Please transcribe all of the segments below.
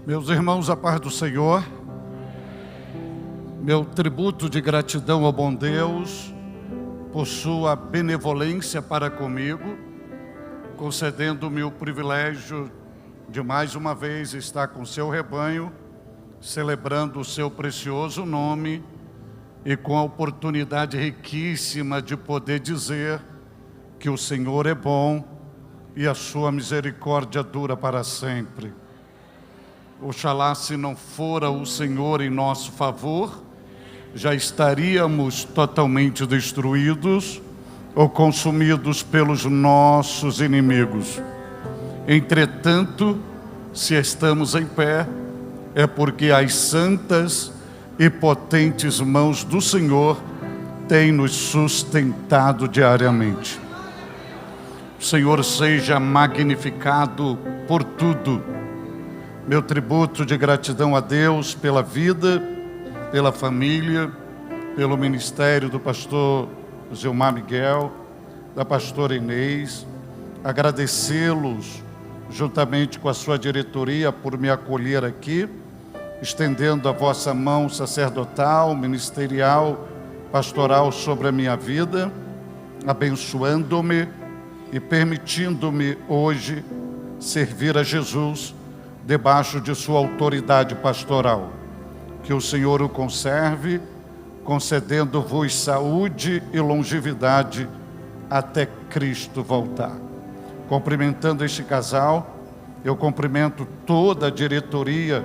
Meus irmãos, a paz do Senhor, meu tributo de gratidão ao bom Deus por sua benevolência para comigo, concedendo-me o privilégio de mais uma vez estar com seu rebanho, celebrando o seu precioso nome e com a oportunidade riquíssima de poder dizer que o Senhor é bom e a sua misericórdia dura para sempre. Oxalá, se não fora o Senhor em nosso favor, já estaríamos totalmente destruídos ou consumidos pelos nossos inimigos. Entretanto, se estamos em pé, é porque as santas e potentes mãos do Senhor têm nos sustentado diariamente. O Senhor seja magnificado por tudo. Meu tributo de gratidão a Deus pela vida, pela família, pelo ministério do pastor Gilmar Miguel, da pastora Inês, agradecê-los juntamente com a sua diretoria por me acolher aqui, estendendo a vossa mão sacerdotal, ministerial, pastoral sobre a minha vida, abençoando-me e permitindo-me hoje servir a Jesus debaixo de sua autoridade pastoral. Que o Senhor o conserve, concedendo-vos saúde e longevidade até Cristo voltar. Cumprimentando este casal, eu cumprimento toda a diretoria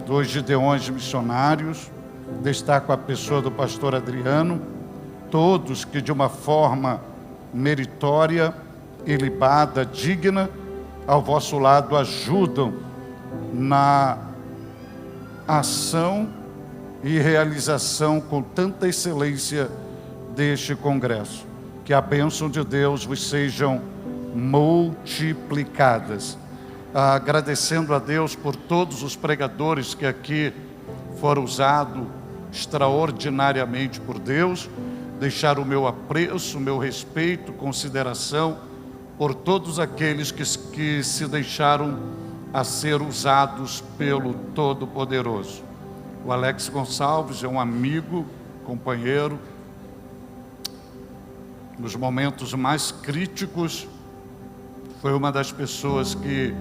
dos Gideões Missionários, destaco a pessoa do pastor Adriano, todos que de uma forma meritória, ilibada, digna, ao vosso lado ajudam na ação e realização com tanta excelência deste congresso. Que a bênção de Deus vos sejam multiplicadas. Agradecendo a Deus por todos os pregadores que aqui foram usados extraordinariamente por Deus, deixar o meu apreço, o meu respeito, consideração por todos aqueles que se deixaram a ser usados pelo Todo-Poderoso. O Alex Gonçalves é um amigo, companheiro. Nos momentos mais críticos, foi uma das pessoas que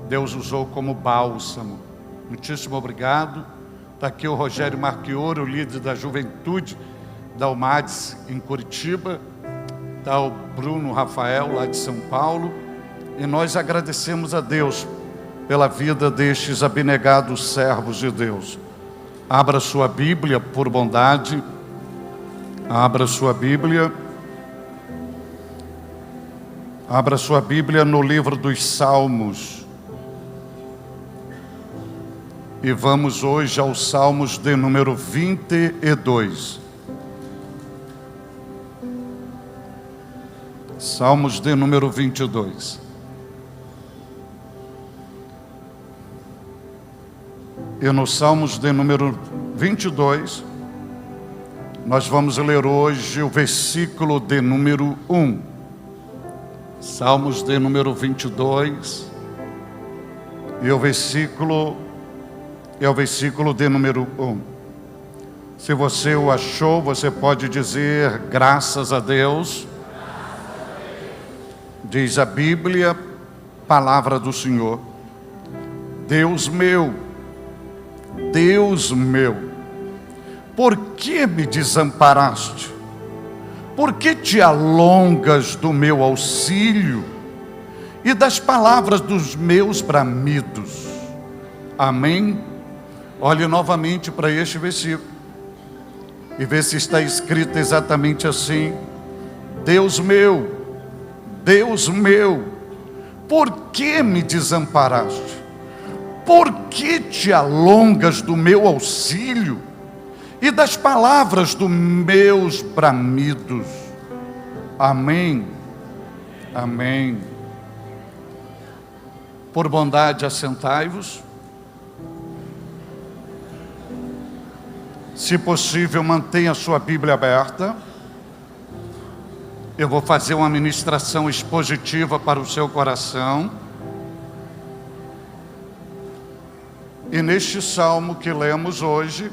Deus usou como bálsamo. Muitíssimo obrigado. Está aqui o Rogério Marchioro, o líder da juventude da UMADS em Curitiba. Está o Bruno Rafael, lá de São Paulo. E nós agradecemos a Deus pela vida destes abnegados servos de Deus. Abra sua Bíblia, por bondade. Abra sua Bíblia. Abra sua Bíblia no livro dos Salmos. E vamos hoje aos Salmos de número 22. Salmos de número 22. E no Salmos de número 22, nós vamos ler hoje o versículo de número 1. Salmos de número 22, e o versículo é o versículo de número 1. Se você o achou, você pode dizer graças a Deus. Diz a Bíblia, palavra do Senhor: Deus meu, por que me desamparaste? Por que te alongas do meu auxílio e das palavras dos meus bramidos? Amém? Olhe novamente para este versículo e vê se está escrito exatamente assim: Deus meu, por que me desamparaste? Por que te alongas do meu auxílio e das palavras dos meus bramidos? Amém, amém. Por bondade, assentai-vos. Se possível, mantenha a sua Bíblia aberta. Eu vou fazer uma ministração expositiva para o seu coração. E neste salmo que lemos hoje,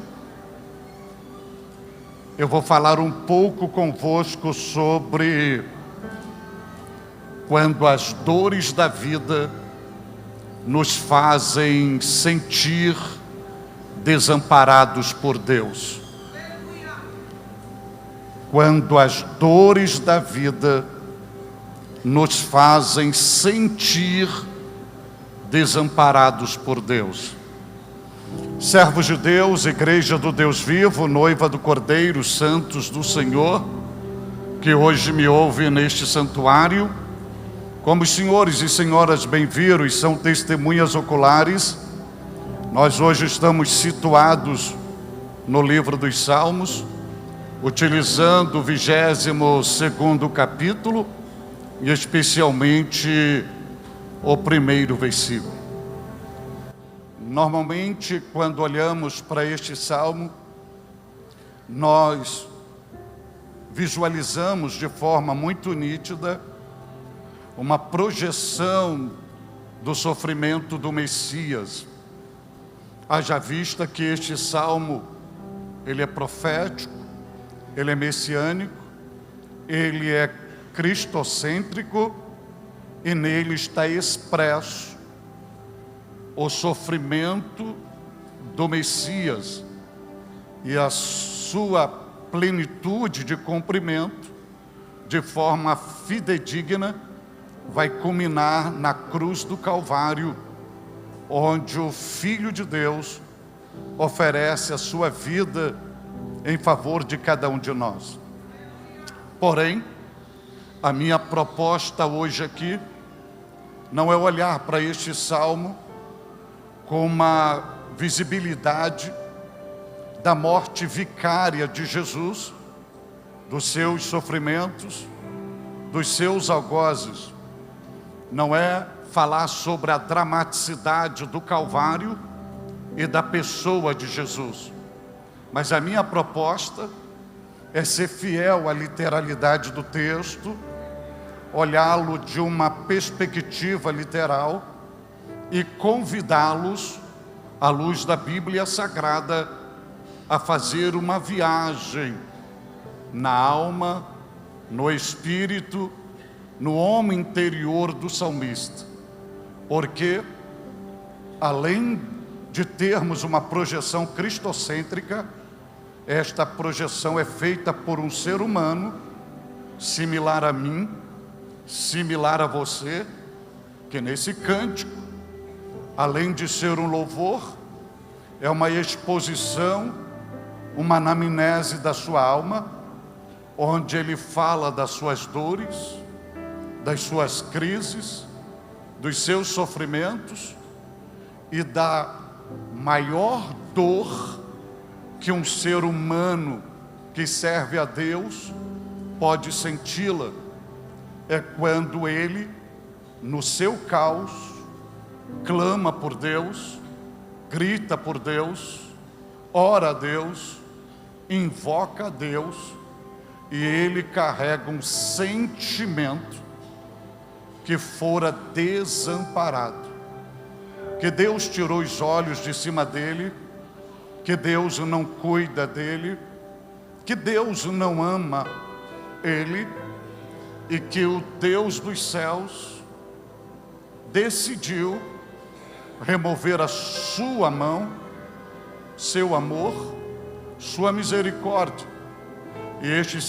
eu vou falar um pouco convosco sobre quando as dores da vida nos fazem sentir desamparados por Deus. Quando as dores da vida nos fazem sentir desamparados por Deus. Servos de Deus, Igreja do Deus vivo, noiva do Cordeiro, santos do Senhor, que hoje me ouve neste santuário, como os senhores e senhoras bem viram e são testemunhas oculares, nós hoje estamos situados no livro dos Salmos, utilizando o 22º capítulo, e especialmente o primeiro versículo. Normalmente, quando olhamos para este salmo, nós visualizamos de forma muito nítida uma projeção do sofrimento do Messias. Haja vista que este salmo, ele é profético, ele é messiânico, ele é cristocêntrico e nele está expresso o sofrimento do Messias e a sua plenitude de cumprimento, de forma fidedigna, vai culminar na cruz do Calvário, onde o Filho de Deus oferece a sua vida em favor de cada um de nós. Porém, a minha proposta hoje aqui não é olhar para este salmo com uma visibilidade da morte vicária de Jesus, dos seus sofrimentos, dos seus algozes. Não é falar sobre a dramaticidade do Calvário e da pessoa de Jesus. Mas a minha proposta é ser fiel à literalidade do texto, olhá-lo de uma perspectiva literal e convidá-los, à luz da Bíblia Sagrada, a fazer uma viagem na alma, no espírito, no homem interior do salmista. Porque, além de termos uma projeção cristocêntrica, esta projeção é feita por um ser humano, similar a mim, similar a você, que nesse cântico, além de ser um louvor, é uma exposição, uma anamnese da sua alma, onde ele fala das suas dores, das suas crises, dos seus sofrimentos e da maior dor que um ser humano que serve a Deus pode senti-la. É quando ele, no seu caos, clama por Deus, grita por Deus, ora a Deus, invoca a Deus, e ele carrega um sentimento que fora desamparado, que Deus tirou os olhos de cima dele, que Deus não cuida dele, que Deus não ama ele, e que o Deus dos céus decidiu remover a sua mão, seu amor, sua misericórdia. E esse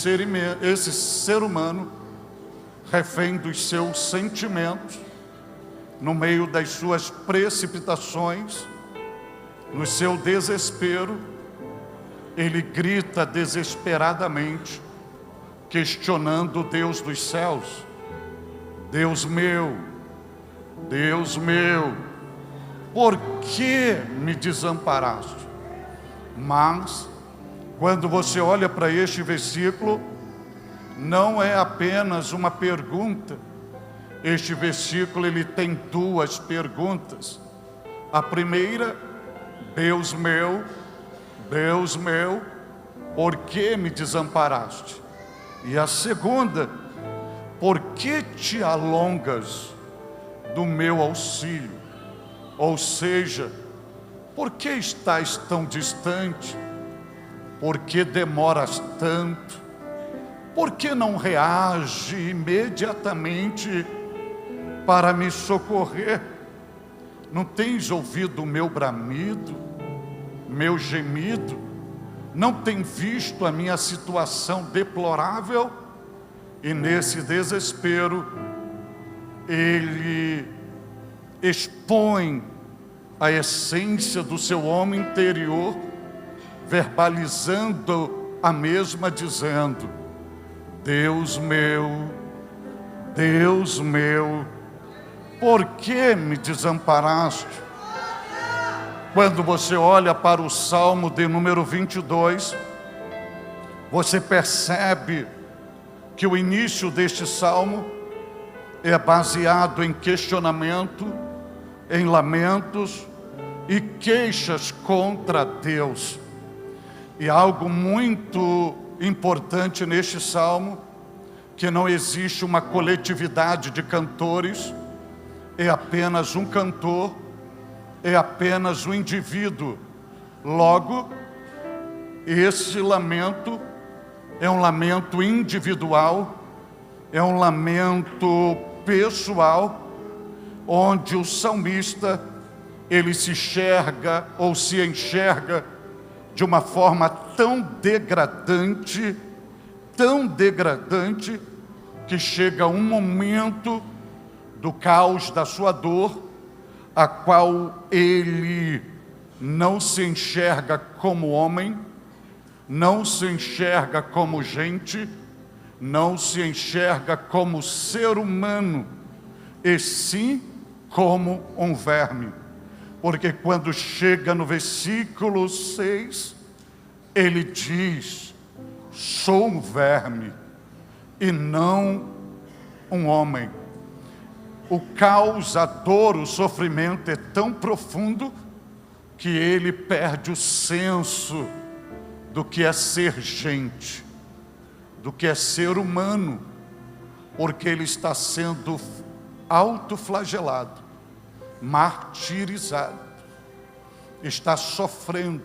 ser humano, refém dos seus sentimentos, no meio das suas precipitações, no seu desespero, ele grita desesperadamente, questionando o Deus dos céus: Deus meu, por que me desamparaste? Mas, quando você olha para este versículo, não é apenas uma pergunta. Este versículo, ele tem duas perguntas. A primeira: Deus meu, por que me desamparaste? E a segunda: por que te alongas do meu auxílio? Ou seja, Por que estás tão distante? Por que demoras tanto? Por que não reage imediatamente para me socorrer? Não tens ouvido o meu bramido, meu gemido? Não tem visto a minha situação deplorável? E nesse desespero, ele expõe a essência do seu homem interior, verbalizando a mesma, dizendo: Deus meu, por que me desamparaste? Quando você olha para o Salmo de número 22, você percebe que o início deste Salmo é baseado em questionamento, em lamentos e queixas contra Deus. E algo muito importante neste Salmo, que não existe uma coletividade de cantores, é apenas um cantor, é apenas um indivíduo. Logo, esse lamento é um lamento individual, é um lamento pessoal, onde o salmista, ele se enxerga ou se enxerga de uma forma tão degradante, que chega um momento do caos da sua dor, a qual ele não se enxerga como homem, não se enxerga como gente, não se enxerga como ser humano, e sim como um verme. Porque quando chega no versículo 6, ele diz: sou um verme e não um homem. O caos, a dor, o sofrimento é tão profundo que ele perde o senso do que é ser gente, do que é ser humano, porque ele está sendo autoflagelado, martirizado, está sofrendo,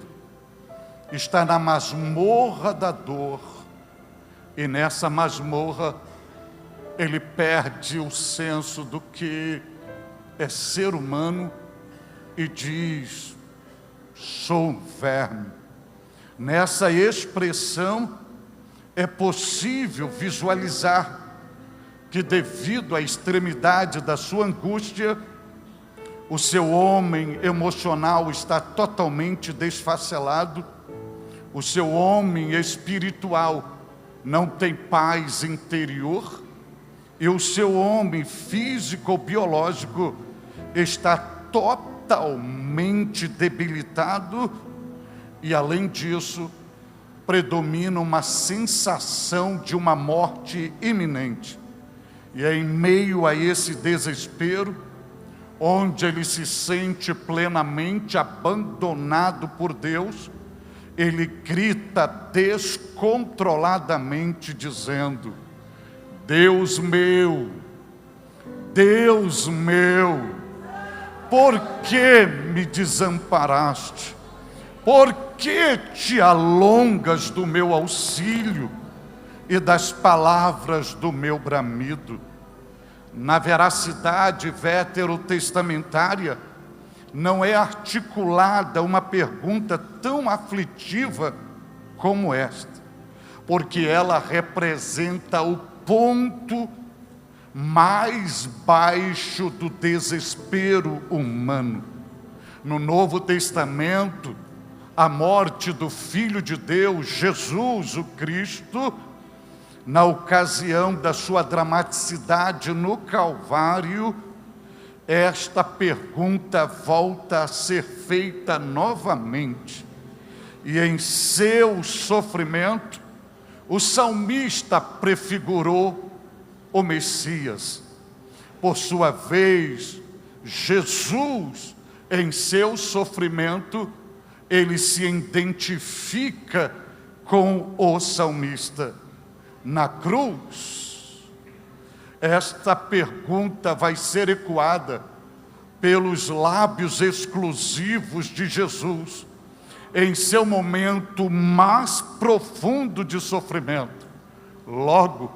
está na masmorra da dor, e nessa masmorra ele perde o senso do que é ser humano e diz: sou um verme. Nessa expressão é possível visualizar que, devido à extremidade da sua angústia, o seu homem emocional está totalmente desfacelado, o seu homem espiritual não tem paz interior, e o seu homem físico-biológico está totalmente debilitado, e além disso, predomina uma sensação de uma morte iminente. E é em meio a esse desespero, onde ele se sente plenamente abandonado por Deus, ele grita descontroladamente, dizendo: Deus meu, por que me desamparaste? Por que te alongas do meu auxílio e das palavras do meu bramido? Na veracidade veterotestamentária, não é articulada uma pergunta tão aflitiva como esta, porque ela representa o ponto mais baixo do desespero humano. No Novo Testamento, a morte do Filho de Deus, Jesus o Cristo, na ocasião da sua dramaticidade no Calvário, esta pergunta volta a ser feita novamente. E em seu sofrimento, o salmista prefigurou o Messias. Por sua vez, Jesus, em seu sofrimento, ele se identifica com o salmista. Na cruz, esta pergunta vai ser ecoada pelos lábios exclusivos de Jesus, em seu momento mais profundo de sofrimento. Logo,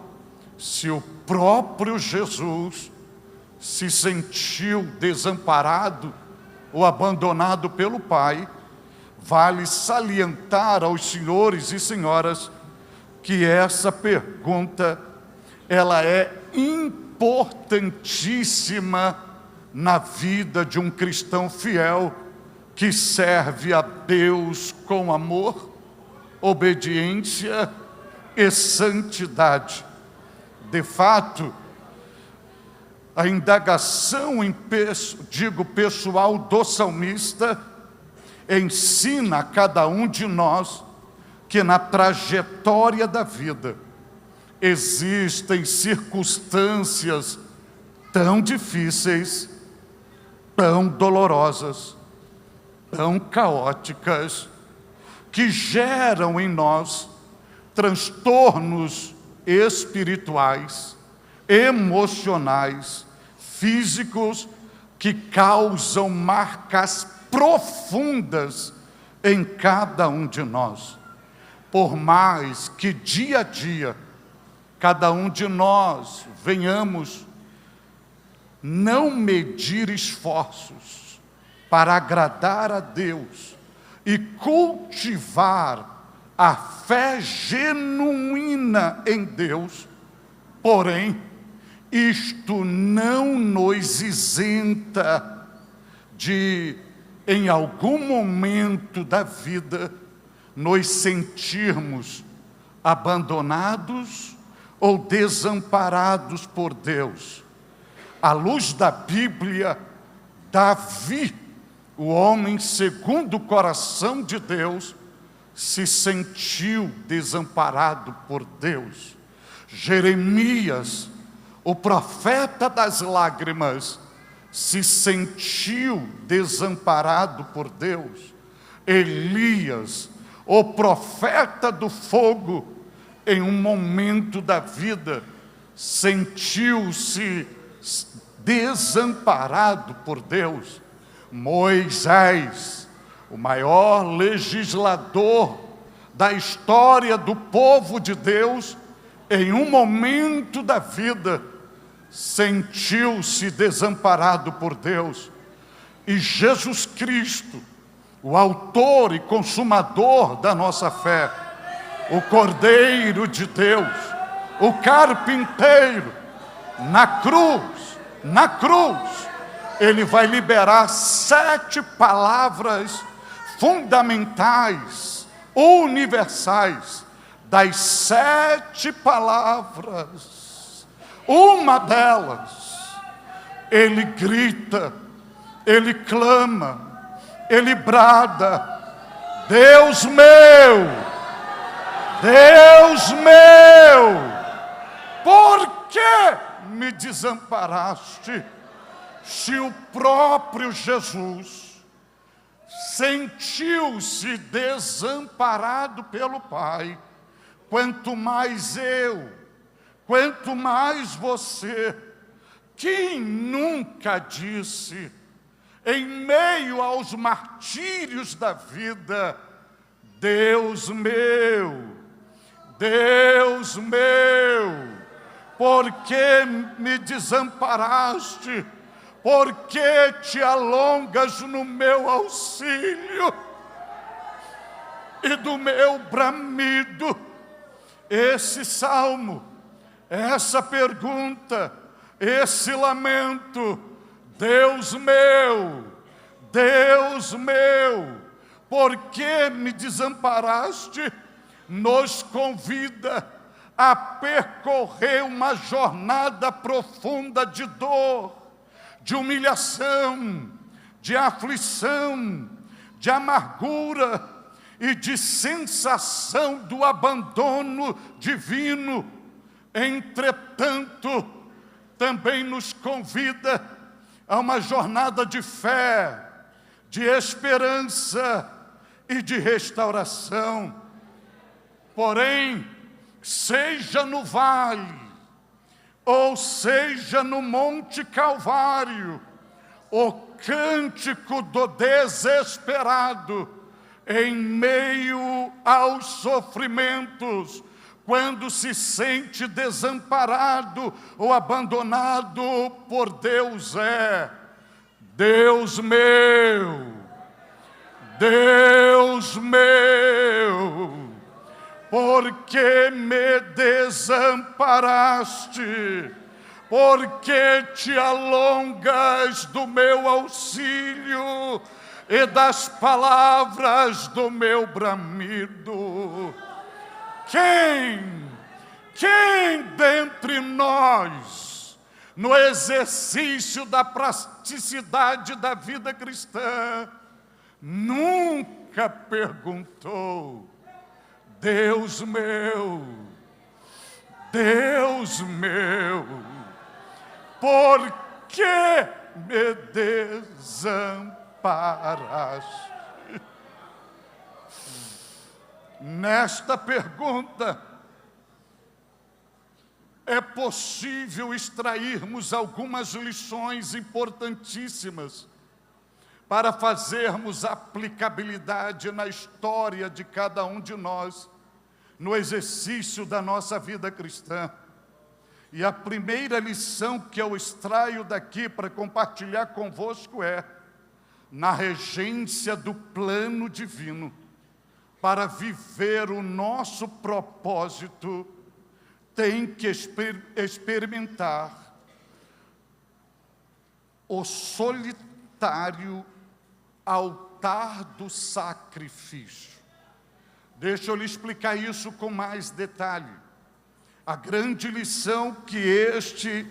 se o próprio Jesus se sentiu desamparado ou abandonado pelo Pai, vale salientar aos senhores e senhoras que essa pergunta, ela é importantíssima na vida de um cristão fiel que serve a Deus com amor, obediência e santidade. De fato, a indagação pessoal do salmista ensina a cada um de nós que na trajetória da vida existem circunstâncias tão difíceis, tão dolorosas, tão caóticas, que geram em nós transtornos espirituais, emocionais, físicos, que causam marcas profundas em cada um de nós. Por mais que dia a dia, cada um de nós venhamos não medir esforços para agradar a Deus e cultivar a fé genuína em Deus, porém, isto não nos isenta de, em algum momento da vida, nos sentirmos abandonados ou desamparados por Deus. À luz da Bíblia, Davi, o homem segundo o coração de Deus, se sentiu desamparado por Deus. Jeremias, o profeta das lágrimas, se sentiu desamparado por Deus. Elias, o profeta do fogo, em um momento da vida, sentiu-se desamparado por Deus. Moisés, o maior legislador da história do povo de Deus, em um momento da vida, sentiu-se desamparado por Deus. E Jesus Cristo, o autor e consumador da nossa fé, o Cordeiro de Deus, o carpinteiro, na cruz, ele vai liberar 7 palavras fundamentais, universais. Das 7 palavras, uma delas, ele grita, ele clama, ele brada: Deus meu, por que me desamparaste? Se o próprio Jesus sentiu-se desamparado pelo Pai, quanto mais eu, quanto mais você. Quem nunca disse, em meio aos martírios da vida: Deus meu, por que me desamparaste? Por que te alongas no meu auxílio e do meu bramido? Esse salmo, essa pergunta, esse lamento: Deus meu, por que me desamparaste? Nos convida a percorrer uma jornada profunda de dor, de humilhação, de aflição, de amargura e de sensação do abandono divino. Entretanto, também nos convida a uma jornada de fé, de esperança e de restauração. Porém, seja no vale, ou seja no Monte Calvário, o cântico do desesperado em meio aos sofrimentos, quando se sente desamparado ou abandonado por Deus, é: Deus meu, Deus meu, por que me desamparaste? Por que te alongas do meu auxílio e das palavras do meu bramido? Quem dentre nós, no exercício da praticidade da vida cristã, nunca perguntou: Deus meu, Deus meu, por que me desamparaste? Nesta pergunta, é possível extrairmos algumas lições importantíssimas para fazermos aplicabilidade na história de cada um de nós, no exercício da nossa vida cristã. E a primeira lição que eu extraio daqui para compartilhar convosco é: na regência do plano divino, para viver o nosso propósito, tem que experimentar o solitário altar do sacrifício. Deixa eu lhe explicar isso com mais detalhe. A grande lição que este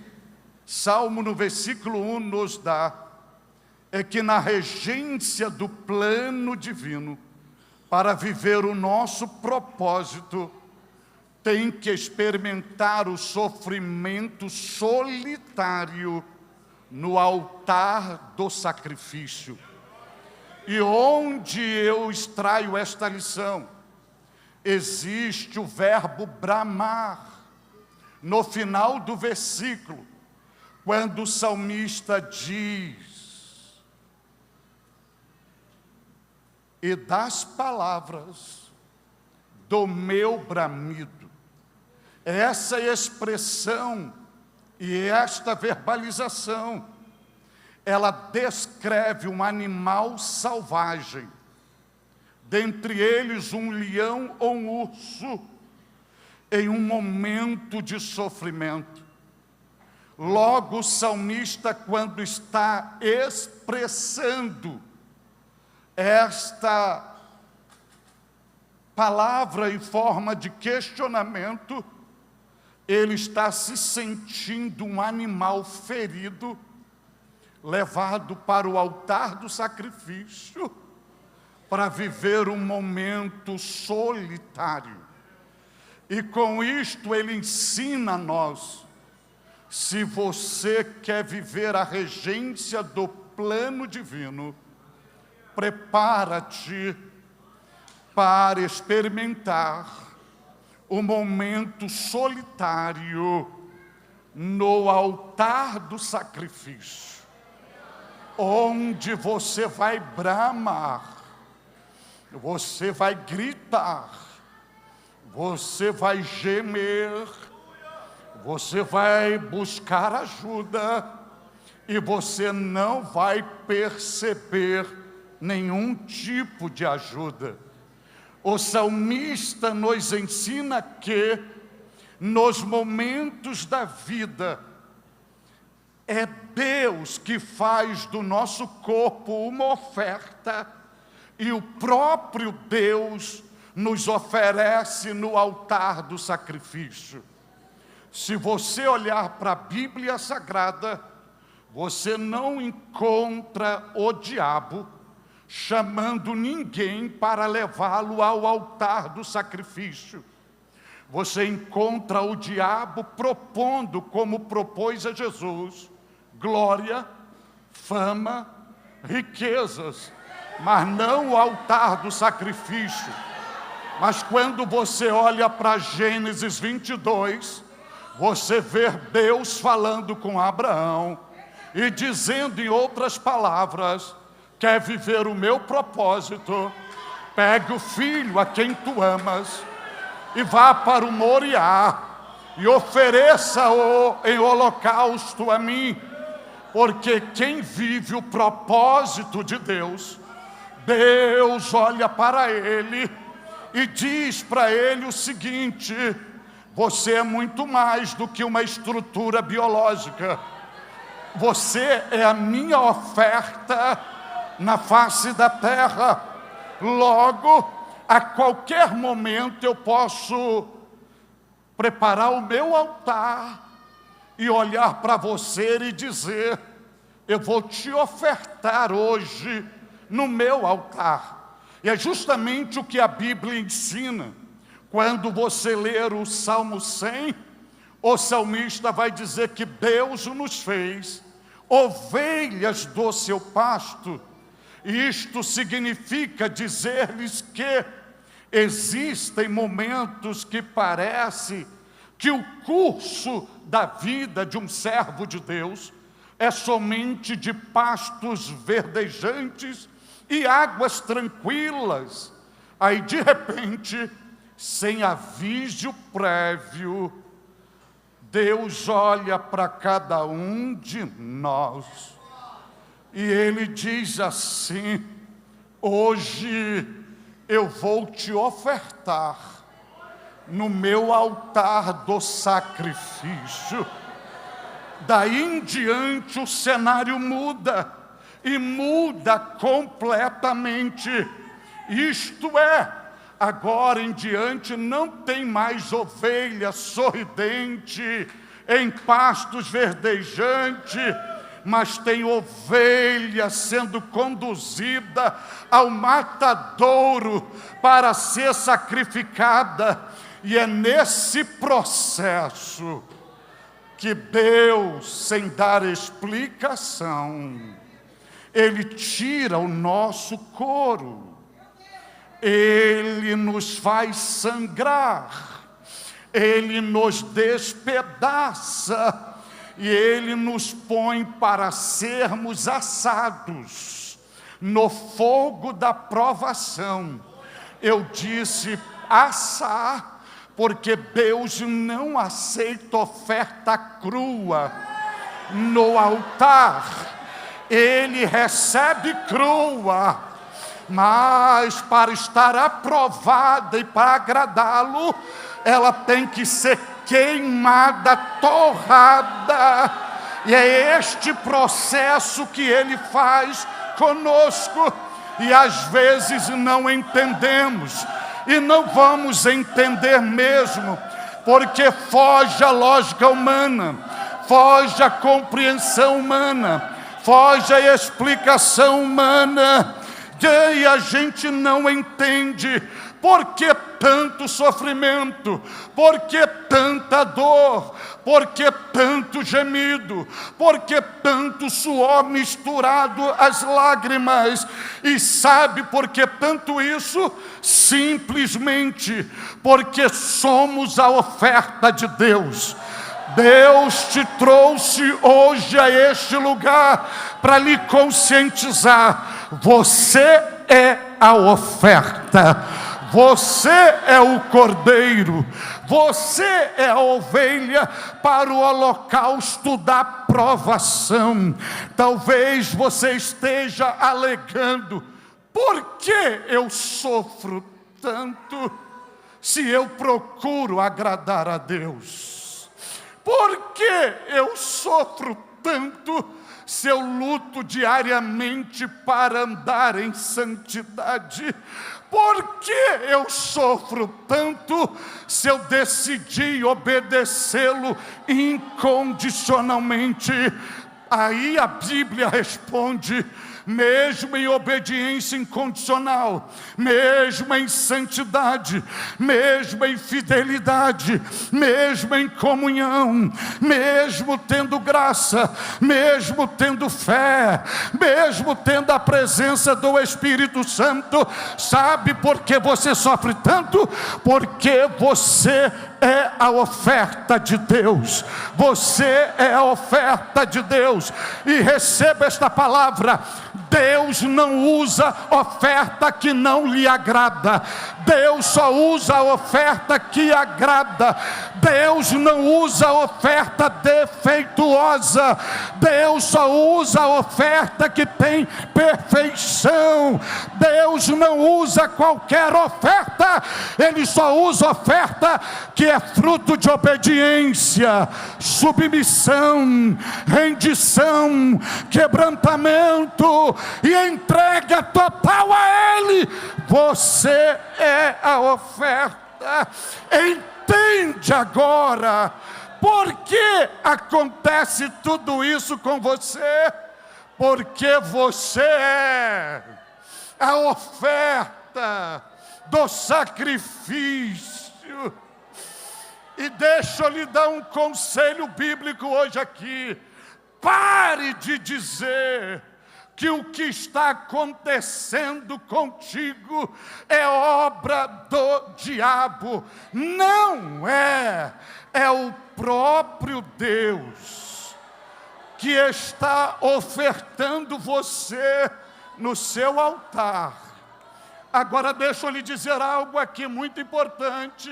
Salmo no versículo 1 nos dá é que na regência do plano divino, para viver o nosso propósito, tem que experimentar o sofrimento solitário no altar do sacrifício. E onde eu extraio esta lição? Existe o verbo bramar no final do versículo, quando o salmista diz: e das palavras do meu bramido. Essa expressão e esta verbalização, ela descreve um animal selvagem, dentre eles um leão ou um urso, em um momento de sofrimento. Logo, o salmista, quando está expressando esta palavra em forma de questionamento, ele está se sentindo um animal ferido, levado para o altar do sacrifício, para viver um momento solitário. E com isto ele ensina a nós: se você quer viver a regência do plano divino, prepara-te para experimentar o momento solitário no altar do sacrifício, onde você vai bramar, você vai gritar, você vai gemer, você vai buscar ajuda e você não vai perceber nenhum tipo de ajuda. O salmista nos ensina que, nos momentos da vida, é Deus que faz do nosso corpo uma oferta, e o próprio Deus nos oferece no altar do sacrifício. Se você olhar para a Bíblia Sagrada, você não encontra o diabo chamando ninguém para levá-lo ao altar do sacrifício. Você encontra o diabo propondo, como propôs a Jesus, glória, fama, riquezas, mas não o altar do sacrifício. Mas quando você olha para Gênesis 22, você vê Deus falando com Abraão, e dizendo em outras palavras: quer viver o meu propósito, pegue o filho a quem tu amas e vá para o Moriá e ofereça-o em holocausto a mim, porque quem vive o propósito de Deus, Deus olha para ele e diz para ele o seguinte: você é muito mais do que uma estrutura biológica, você é a minha oferta na face da terra. Logo, a qualquer momento eu posso preparar o meu altar e olhar para você e dizer: eu vou te ofertar hoje no meu altar. E é justamente o que a Bíblia ensina. Quando você ler o Salmo 100, o salmista vai dizer que Deus nos fez ovelhas do seu pasto. Isto significa dizer-lhes que existem momentos que parece que o curso da vida de um servo de Deus é somente de pastos verdejantes e águas tranquilas. Aí, de repente, sem aviso prévio, Deus olha para cada um de nós e Ele diz assim: hoje eu vou te ofertar no meu altar do sacrifício. Daí em diante o cenário muda, e muda completamente. Isto é, agora em diante não tem mais ovelha sorridente em pastos verdejantes, mas tem ovelha sendo conduzida ao matadouro para ser sacrificada. E é nesse processo que Deus, sem dar explicação, Ele tira o nosso couro, Ele nos faz sangrar, Ele nos despedaça, e Ele nos põe para sermos assados no fogo da provação. Eu disse assar, porque Deus não aceita oferta crua no altar. Ele recebe crua, mas para estar aprovada e para agradá-lo, ela tem que ser queimada, torrada. E é este processo que Ele faz conosco, e às vezes não entendemos, e não vamos entender mesmo, porque foge a lógica humana, foge a compreensão humana, foge a explicação humana, e a gente não entende. Por que tanto sofrimento? Por que tanta dor? Por que tanto gemido? Por que tanto suor misturado às lágrimas? E sabe por que tanto isso? Simplesmente porque somos a oferta de Deus. Deus te trouxe hoje a este lugar para lhe conscientizar: você é a oferta, você é o cordeiro, você é a ovelha para o holocausto da provação. Talvez você esteja alegando: por que eu sofro tanto se eu procuro agradar a Deus? Por que eu sofro tanto se eu luto diariamente para andar em santidade? Por que eu sofro tanto se eu decidi obedecê-lo incondicionalmente? Aí a Bíblia responde: mesmo em obediência incondicional, mesmo em santidade, mesmo em fidelidade, mesmo em comunhão, mesmo tendo graça, mesmo tendo fé, mesmo tendo a presença do Espírito Santo, sabe por que você sofre tanto? Porque você é a oferta de Deus. Você é a oferta de Deus. E receba esta palavra: Deus não usa oferta que não lhe agrada. Deus só usa a oferta que agrada. Deus não usa oferta defeituosa. Deus só usa a oferta que tem perfeição. Deus não usa qualquer oferta. Ele só usa oferta que é fruto de obediência, submissão, rendição, quebrantamento e entrega total a Ele. Você é a oferta. Entende agora por que acontece tudo isso com você? Porque você é a oferta do sacrifício. E deixa eu lhe dar um conselho bíblico hoje aqui: pare de dizer que o que está acontecendo contigo é obra do diabo. Não é. É o próprio Deus que está ofertando você no seu altar. Agora deixa eu lhe dizer algo aqui muito importante.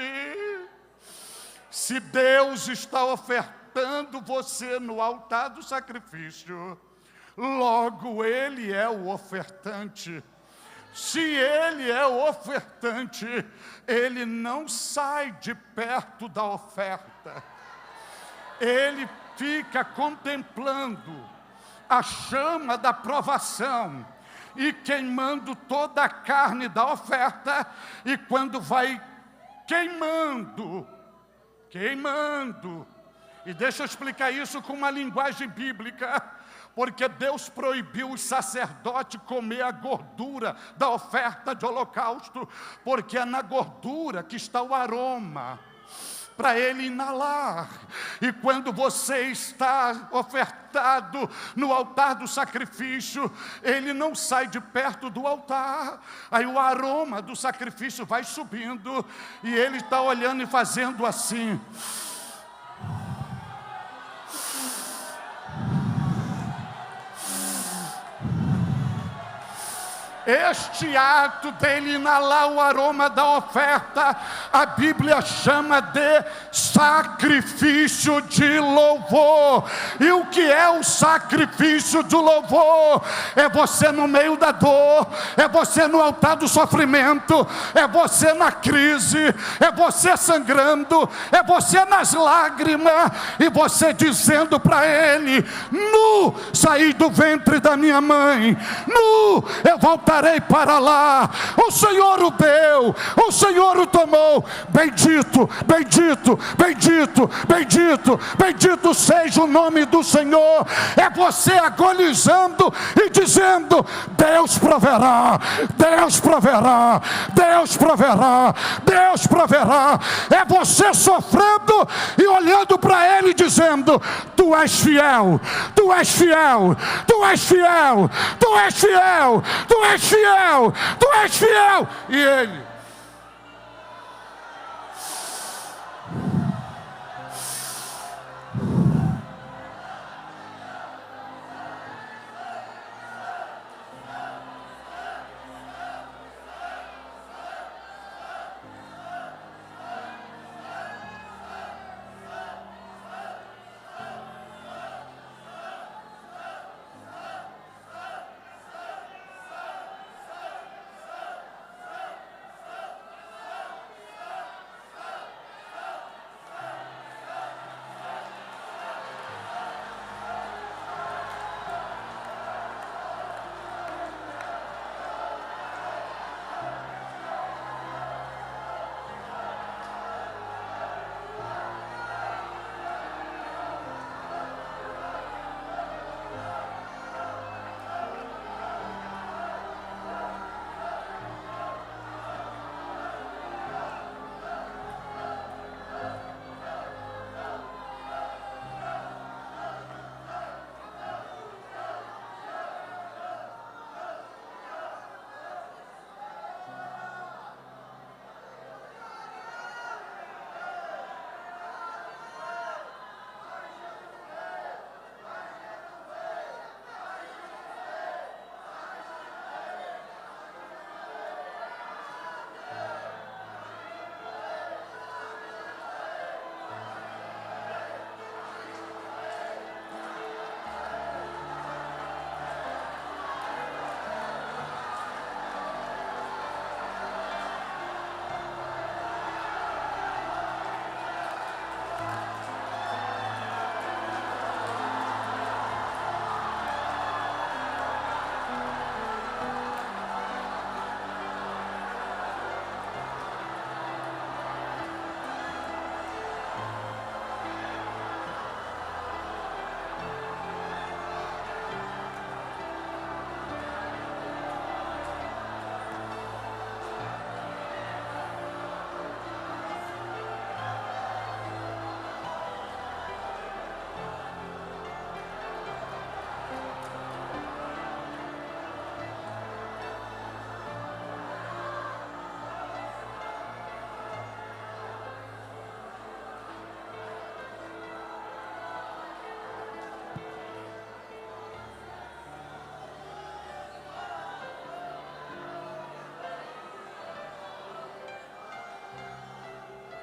Se Deus está ofertando você no altar do sacrifício, logo Ele é o ofertante. Se Ele é o ofertante, Ele não sai de perto da oferta. Ele fica contemplando a chama da provação e queimando toda a carne da oferta. E quando vai queimando, e deixa eu explicar isso com uma linguagem bíblica, porque Deus proibiu os sacerdotes comer a gordura da oferta de holocausto, porque é na gordura que está o aroma para ele inalar. E quando você está ofertado no altar do sacrifício, ele não sai de perto do altar. Aí o aroma do sacrifício vai subindo e ele está olhando e fazendo assim. Este ato dele inalar o aroma da oferta, a Bíblia chama de sacrifício de louvor. E o que é o sacrifício do louvor? É você no meio da dor, é você no altar do sofrimento, é você na crise, é você sangrando, é você nas lágrimas, e você dizendo para ele: nu saí do ventre da minha mãe, nu eu voltarei para lá. O Senhor o deu, o Senhor o tomou. Bendito, bendito, bendito, bendito, bendito seja o nome do Senhor. É você agonizando e dizendo: Deus proverá, Deus proverá, Deus proverá, Deus proverá. É você sofrendo e olhando para Ele dizendo: Tu és fiel, Tu és fiel, Tu és fiel, Tu és fiel, Tu és fiel, Tu és fiel. E Ele: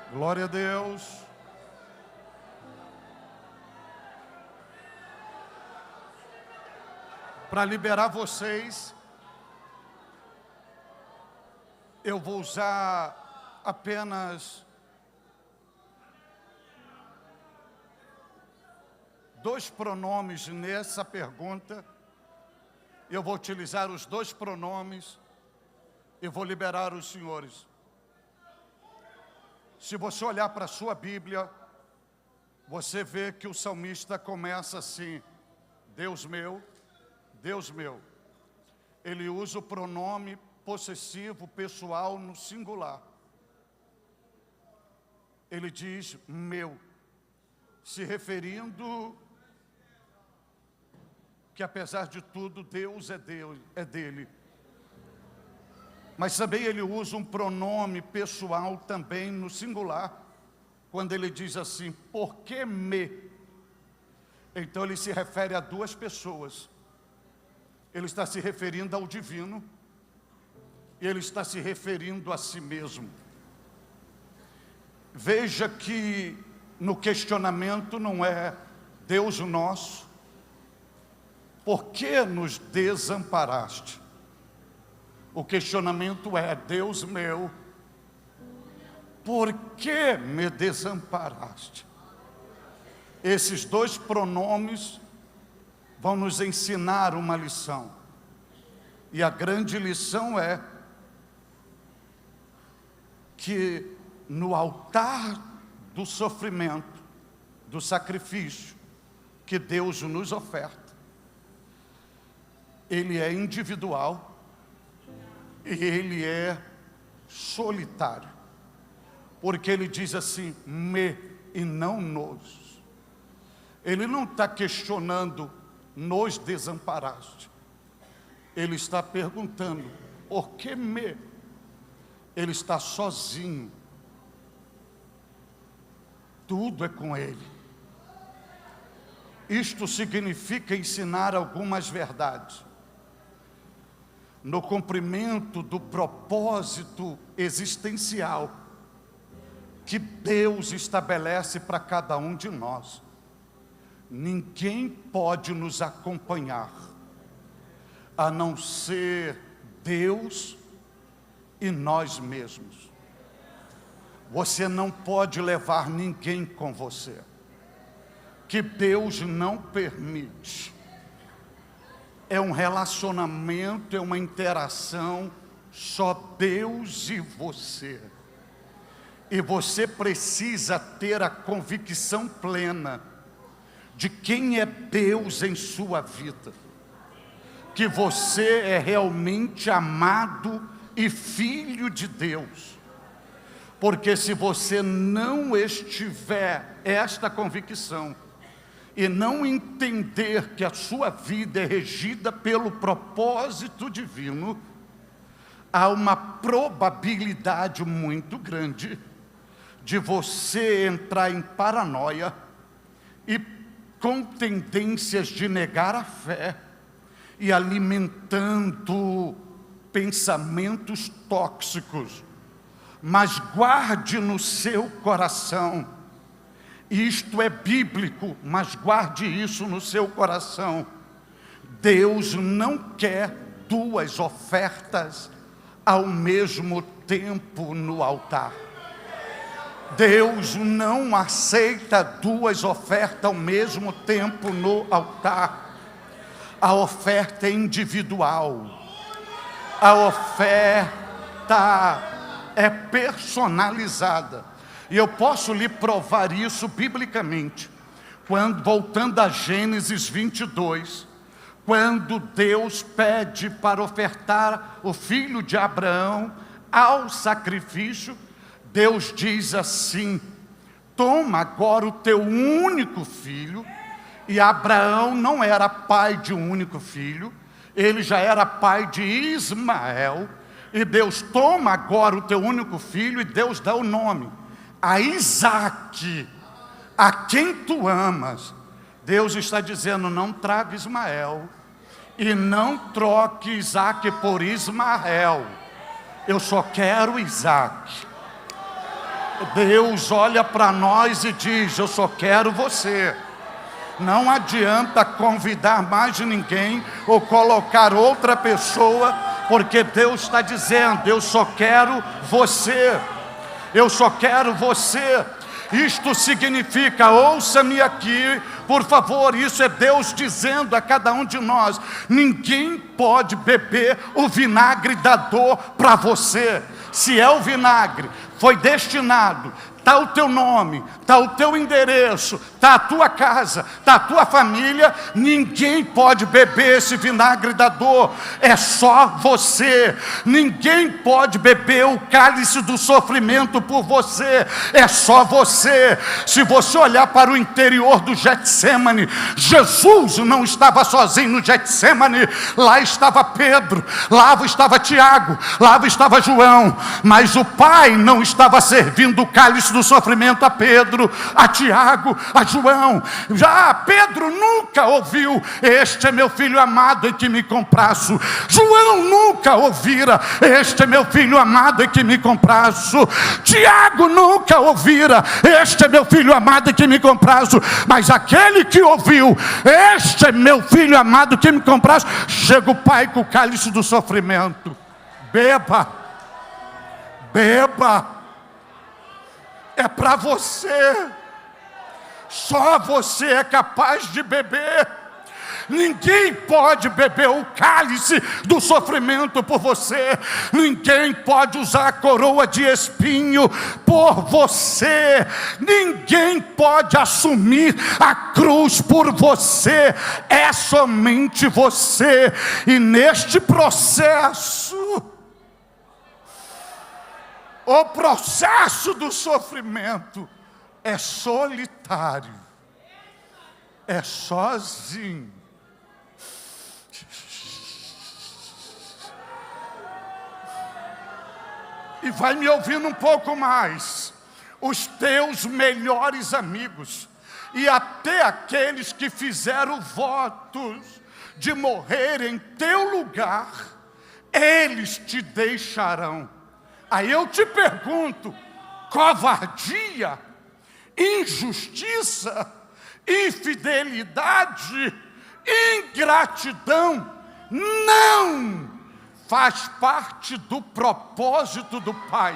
Glória a Deus. Para liberar vocês, eu vou usar apenas dois pronomes nessa pergunta. Eu vou utilizar os dois pronomes e vou liberar os senhores. Se você olhar para a sua Bíblia, você vê que o salmista começa assim: Deus meu, Deus meu. Ele usa o pronome possessivo pessoal no singular. Ele diz meu, se referindo que apesar de tudo Deus é dele. Mas também ele usa um pronome pessoal também no singular, quando ele diz assim, porque me. Então ele se refere a duas pessoas. Ele está se referindo ao divino e ele está se referindo a si mesmo. Veja que no questionamento não é Deus nosso, por que nos desamparaste? O questionamento é Deus meu, por que me desamparaste? Esses dois pronomes vão nos ensinar uma lição. E a grande lição é que no altar do sofrimento, do sacrifício que Deus nos oferta, ele é individual e ele é solitário. Porque ele diz assim, me e não nos. Ele não está questionando, nos desamparaste. Ele está perguntando, por que me? Ele está sozinho. Tudo é com ele. Isto significa ensinar algumas verdades. No cumprimento do propósito existencial que Deus estabelece para cada um de nós, ninguém pode nos acompanhar, a não ser Deus e nós mesmos. Você não pode levar ninguém com você, que Deus não permite. É um relacionamento, é uma interação, só Deus e você. E você precisa ter a convicção plena de quem é Deus em sua vida, que você é realmente amado e filho de Deus. Porque se você não estiver esta convicção e não entender que a sua vida é regida pelo propósito divino, há uma probabilidade muito grande de você entrar em paranoia e com tendências de negar a fé e alimentando pensamentos tóxicos. Mas guarde no seu coração, isto é bíblico, mas guarde isso no seu coração. Deus não quer duas ofertas ao mesmo tempo no altar. Deus não aceita duas ofertas ao mesmo tempo no altar. A oferta é individual. A oferta é personalizada. E eu posso lhe provar isso biblicamente. Voltando a Gênesis 22, quando Deus pede para ofertar o filho de Abraão ao sacrifício, Deus diz assim, toma agora o teu único filho. E Abraão não era pai de um único filho, ele já era pai de Ismael. E Deus toma agora o teu único filho, e Deus dá o nome a Isaque, a quem tu amas. Deus está dizendo, não traga Ismael, e não troque Isaque por Ismael. Eu só quero Isaque. Deus olha para nós e diz: eu só quero você. Não adianta convidar mais ninguém ou colocar outra pessoa, porque Deus está dizendo: eu só quero você. Eu só quero você. Isto significa, ouça-me aqui, por favor, isso é Deus dizendo a cada um de nós: ninguém pode beber o vinagre da dor para você. Se é o vinagre, foi destinado, está o teu nome, está o teu endereço, está a tua casa, está a tua família, ninguém pode beber esse vinagre da dor, é só você. Ninguém pode beber o cálice do sofrimento por você, é só você. Se você olhar para o interior do Getsemane, Jesus não estava sozinho no Getsemane, lá estava Pedro, lá estava Tiago, lá estava João, mas o Pai não estava servindo o cálice do sofrimento a Pedro, a Tiago, a João. Já Pedro nunca ouviu: este é meu filho amado em que me comprazo. João nunca ouvira: este é meu filho amado em que me comprazo. Tiago nunca ouvira: este é meu filho amado em que me comprazo. Mas aquele que ouviu: este é meu filho amado em que me comprazo, chega o Pai com o cálice do sofrimento: beba, beba. É para você. Só você é capaz de beber. Ninguém pode beber o cálice do sofrimento por você. Ninguém pode usar a coroa de espinho por você. Ninguém pode assumir a cruz por você. É somente você. E neste processo, o processo do sofrimento é solitário, é sozinho. E vai me ouvindo um pouco mais: os teus melhores amigos e até aqueles que fizeram votos de morrer em teu lugar, eles te deixarão. Aí eu te pergunto: covardia, injustiça, infidelidade, ingratidão não faz parte do propósito do Pai.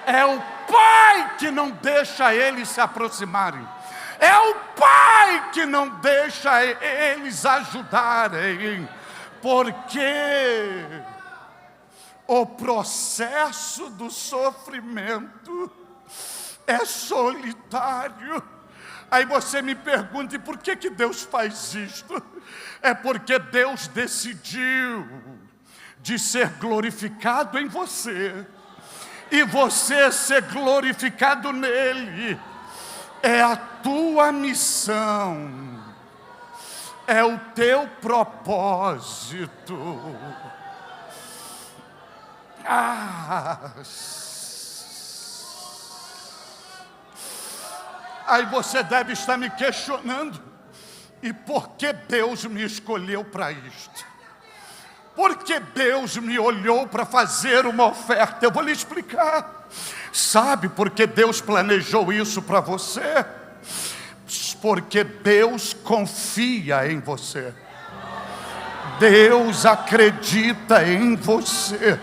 É o Pai que não deixa eles se aproximarem. É o Pai que não deixa eles ajudarem. Porque o processo do sofrimento é solitário. Aí você me pergunta: e por que Deus faz isto? É porque Deus decidiu de ser glorificado em você, e você ser glorificado nele. É a tua missão, é o teu propósito. Aí você deve estar me questionando: e por que Deus me escolheu para isto? Por que Deus me olhou para fazer uma oferta? Eu vou lhe explicar. Sabe por que Deus planejou isso para você? Porque Deus confia em você. Deus acredita em você.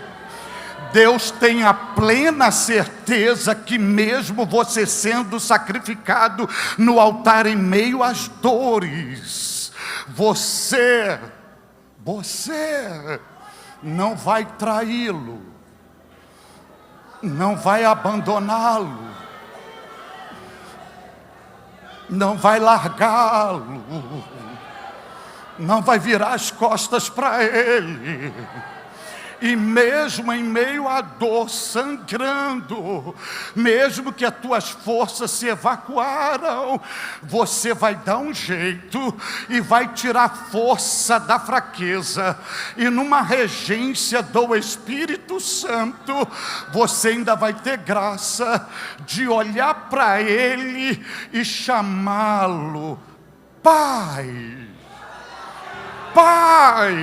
Deus tem a plena certeza que mesmo você sendo sacrificado no altar em meio às dores, você não vai traí-lo, não vai abandoná-lo, não vai largá-lo, não vai virar as costas para ele. E mesmo em meio à dor, sangrando, mesmo que as tuas forças se evacuaram, você vai dar um jeito e vai tirar força da fraqueza. E numa regência do Espírito Santo, você ainda vai ter graça de olhar para ele e chamá-lo Pai. Pai.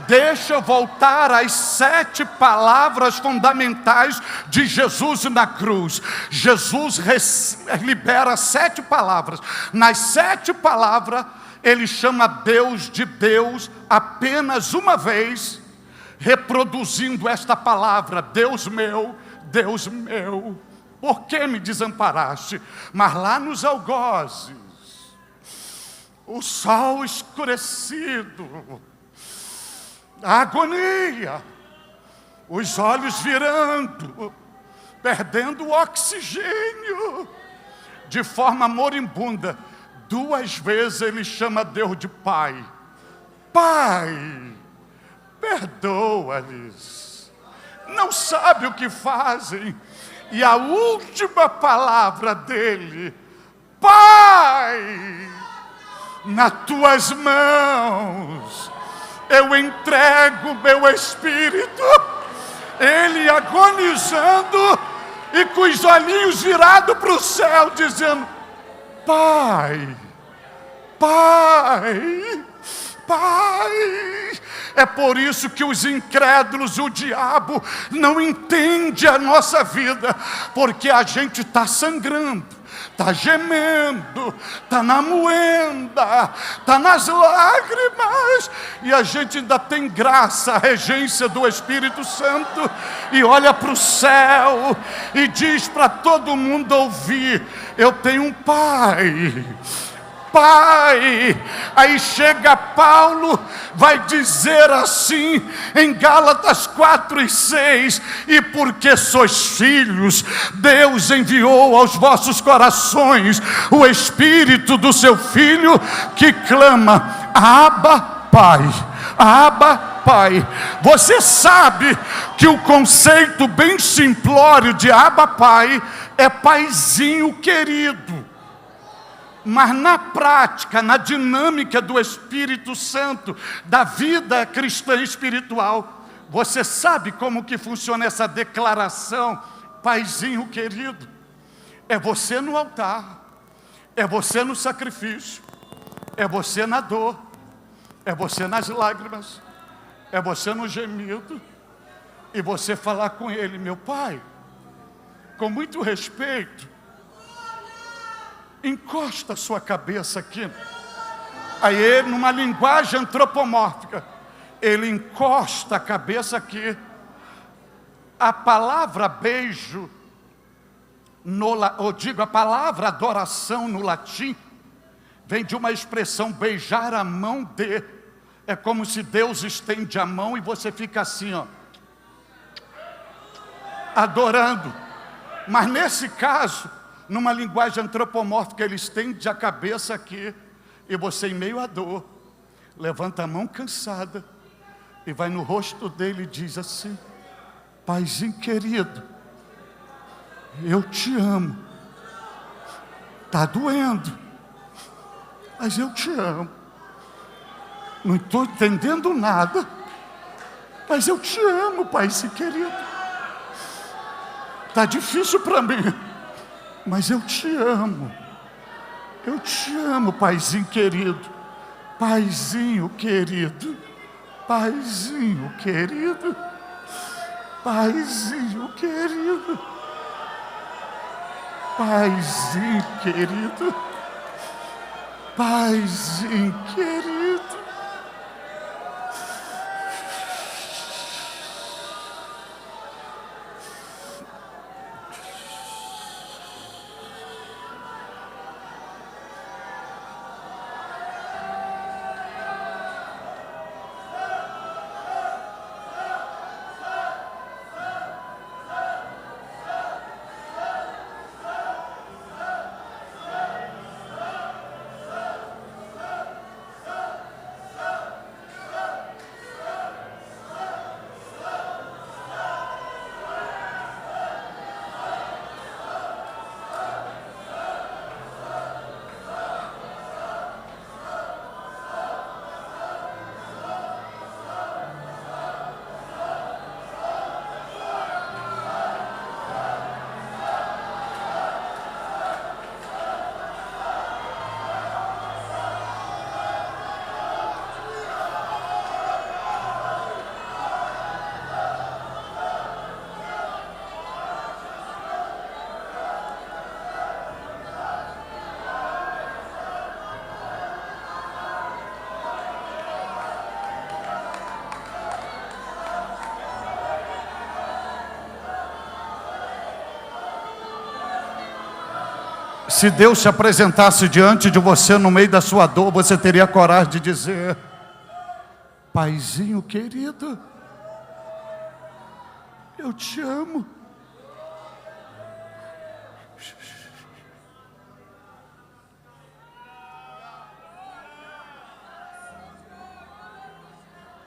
Deixa eu voltar às 7 palavras fundamentais de Jesus na cruz. Jesus libera 7 palavras. Nas 7 palavras, ele chama Deus de Deus apenas uma vez, reproduzindo esta palavra: Deus meu, por que me desamparaste? Mas lá nos algozes, o sol escurecido, a agonia, os olhos virando, perdendo o oxigênio, de forma moribunda, 2 vezes ele chama Deus de Pai. Pai, perdoa-lhes, não sabe o que fazem. E a última palavra dele: Pai, nas tuas mãos eu entrego meu espírito. Ele agonizando e com os olhinhos virados para o céu, dizendo: Pai, Pai, Pai. É por isso que os incrédulos, o diabo, não entende a nossa vida, porque a gente está sangrando, está gemendo, está na moenda, está nas lágrimas, e a gente ainda tem graça, a regência do Espírito Santo, e olha para o céu e diz para todo mundo ouvir: eu tenho um Pai. Pai. Aí chega Paulo, vai dizer assim em Gálatas 4:6: e porque sois filhos, Deus enviou aos vossos corações o Espírito do seu Filho, que clama: Abba, Pai. Abba, Pai. Você sabe que o conceito bem simplório de Abba, Pai é paizinho querido. Mas na prática, na dinâmica do Espírito Santo, da vida cristã espiritual, você sabe como que funciona essa declaração: paizinho querido? É você no altar, é você no sacrifício, é você na dor, é você nas lágrimas, é você no gemido, e você falar com ele: meu Pai, com muito respeito, encosta a sua cabeça aqui. Aí ele, numa linguagem antropomórfica, ele encosta a cabeça aqui. A palavra beijo, a palavra adoração no latim, vem de uma expressão: beijar a mão de. É como se Deus estende a mão e você fica assim, ó, adorando. Mas nesse caso, numa linguagem antropomórfica, ele estende a cabeça aqui, e você, em meio à dor, levanta a mão cansada e vai no rosto dele e diz assim: paizinho querido, eu te amo. Está doendo, mas eu te amo. Não estou entendendo nada, mas eu te amo, paizinho querido. Está difícil para mim, mas eu te amo. Eu te amo, paizinho querido. Paizinho querido. Paizinho querido. Paizinho querido. Paizinho querido. Paizinho querido. Se Deus se apresentasse diante de você no meio da sua dor, você teria coragem de dizer: Paizinho querido, eu te amo.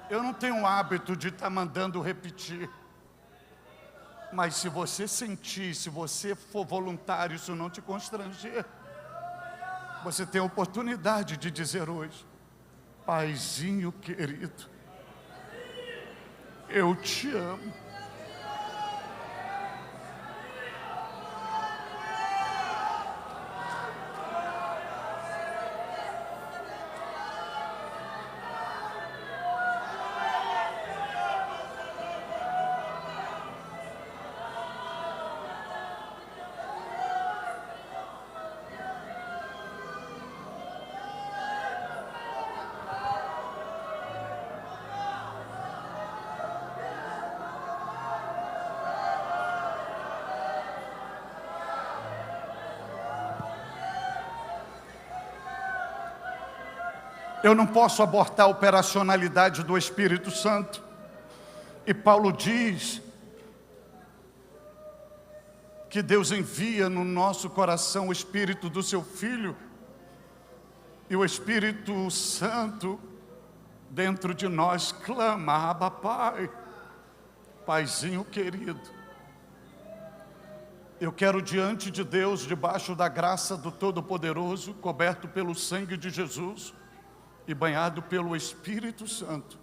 Eu não tenho o hábito de estar mandando repetir. Mas se você sentir, se você for voluntário, isso não te constranger, você tem a oportunidade de dizer hoje: Paizinho querido, eu te amo. Eu não posso abortar a operacionalidade do Espírito Santo. E Paulo diz que Deus envia no nosso coração o Espírito do seu Filho. E o Espírito Santo dentro de nós clama: Abba, Pai, Paizinho querido. Eu quero diante de Deus, debaixo da graça do Todo-Poderoso, coberto pelo sangue de Jesus e banhado pelo Espírito Santo,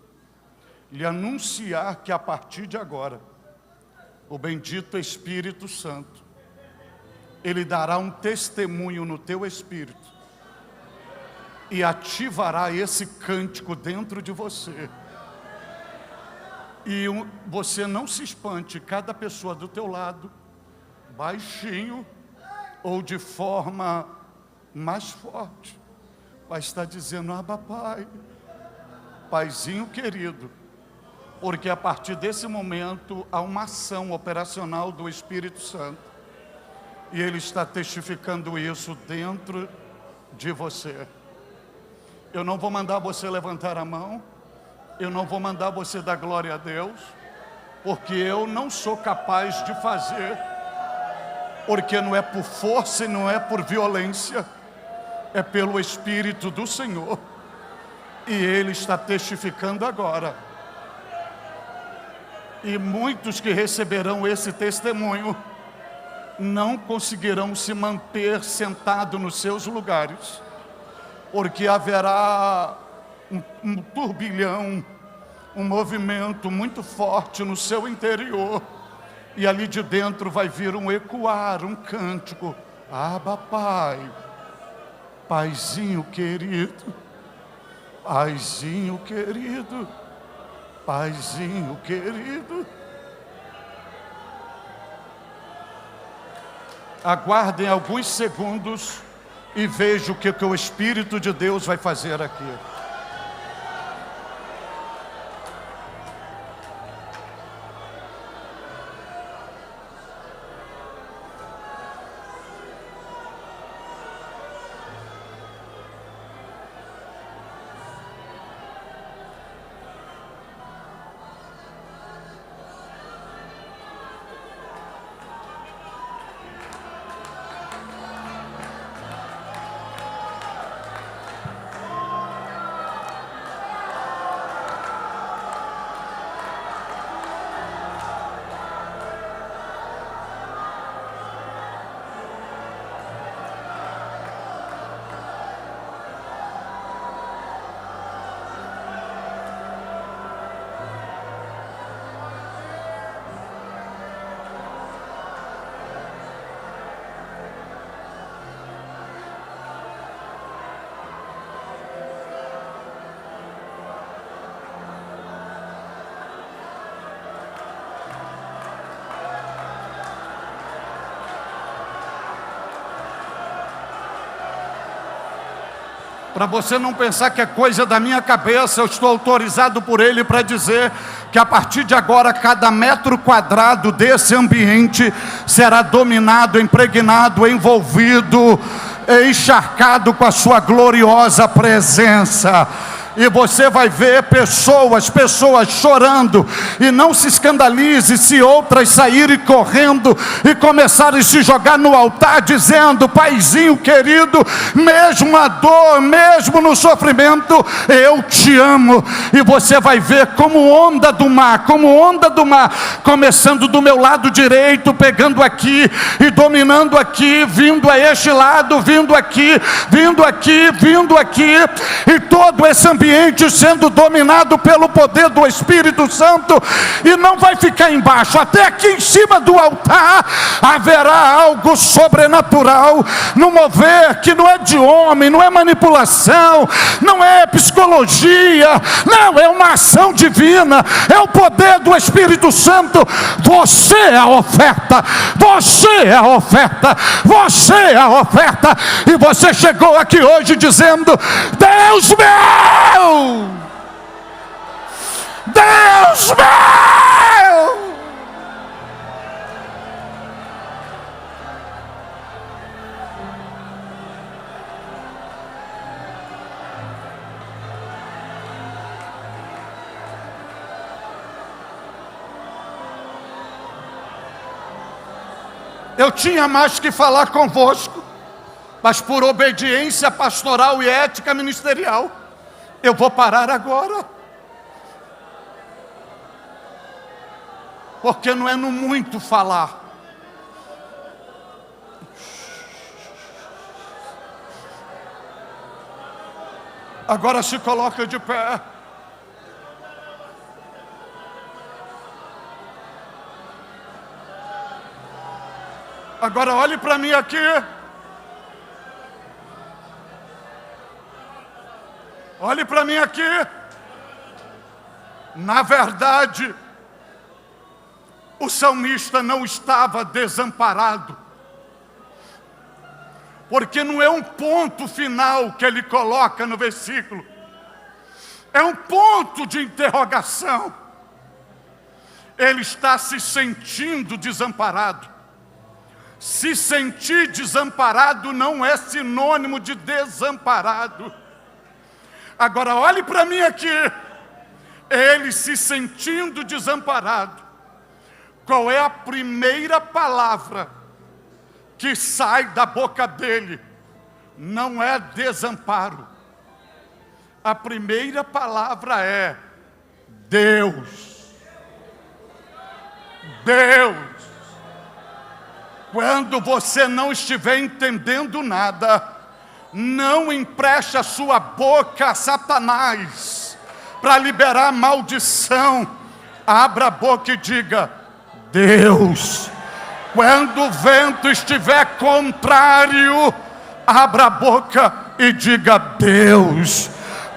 lhe anunciar que a partir de agora, o bendito Espírito Santo, ele dará um testemunho no teu espírito e ativará esse cântico dentro de você. E você não se espante, cada pessoa do teu lado, baixinho ou de forma mais forte, vai estar dizendo: Abba, Pai, Paizinho querido. Porque a partir desse momento há uma ação operacional do Espírito Santo. E Ele está testificando isso dentro de você. Eu não vou mandar você levantar a mão. Eu não vou mandar você dar glória a Deus. Porque eu não sou capaz de fazer. Porque não é por força e não é por violência. É pelo Espírito do Senhor. E Ele está testificando agora. E muitos que receberão esse testemunho não conseguirão se manter sentados nos seus lugares. Porque haverá um turbilhão, um movimento muito forte no seu interior. E ali de dentro vai vir um ecoar, um cântico: Abba, Pai, Paizinho querido, Paizinho querido, Paizinho querido. Aguardem alguns segundos e vejam o que o Espírito de Deus vai fazer aqui. Para você não pensar que é coisa da minha cabeça, eu estou autorizado por Ele para dizer que a partir de agora cada metro quadrado desse ambiente será dominado, impregnado, envolvido, encharcado com a sua gloriosa presença. E você vai ver pessoas chorando. E não se escandalize se outras saírem correndo e começarem a se jogar no altar dizendo: Paizinho querido, mesmo na dor, mesmo no sofrimento, eu te amo. E você vai ver como onda do mar, começando do meu lado direito, pegando aqui e dominando aqui, vindo a este lado, vindo aqui, e todo esse ambiente sendo dominado pelo poder do Espírito Santo. E não vai ficar embaixo, até aqui em cima do altar haverá algo sobrenatural, no mover que não é de homem, não é manipulação, não é psicologia, não, é uma ação divina, é o poder do Espírito Santo. Você é a oferta, você é a oferta, você é a oferta. E você chegou aqui hoje dizendo: Deus meu, Deus meu. Eu tinha mais que falar convosco, mas por obediência pastoral e ética ministerial, eu vou parar agora. Porque não é no muito falar. Agora se coloca de pé. Agora olhe para mim aqui. Olhe para mim aqui. Na verdade, o salmista não estava desamparado, porque não é um ponto final que ele coloca no versículo, é um ponto de interrogação. Ele está se sentindo desamparado. Se sentir desamparado não é sinônimo de desamparado. Agora olhe para mim aqui. Ele se sentindo desamparado, qual é a primeira palavra que sai da boca dele? Não é desamparo. A primeira palavra é Deus. Deus. Quando você não estiver entendendo nada, não empreste a sua boca a Satanás para liberar maldição. Abra a boca e diga: Deus. Quando o vento estiver contrário, abra a boca e diga: Deus.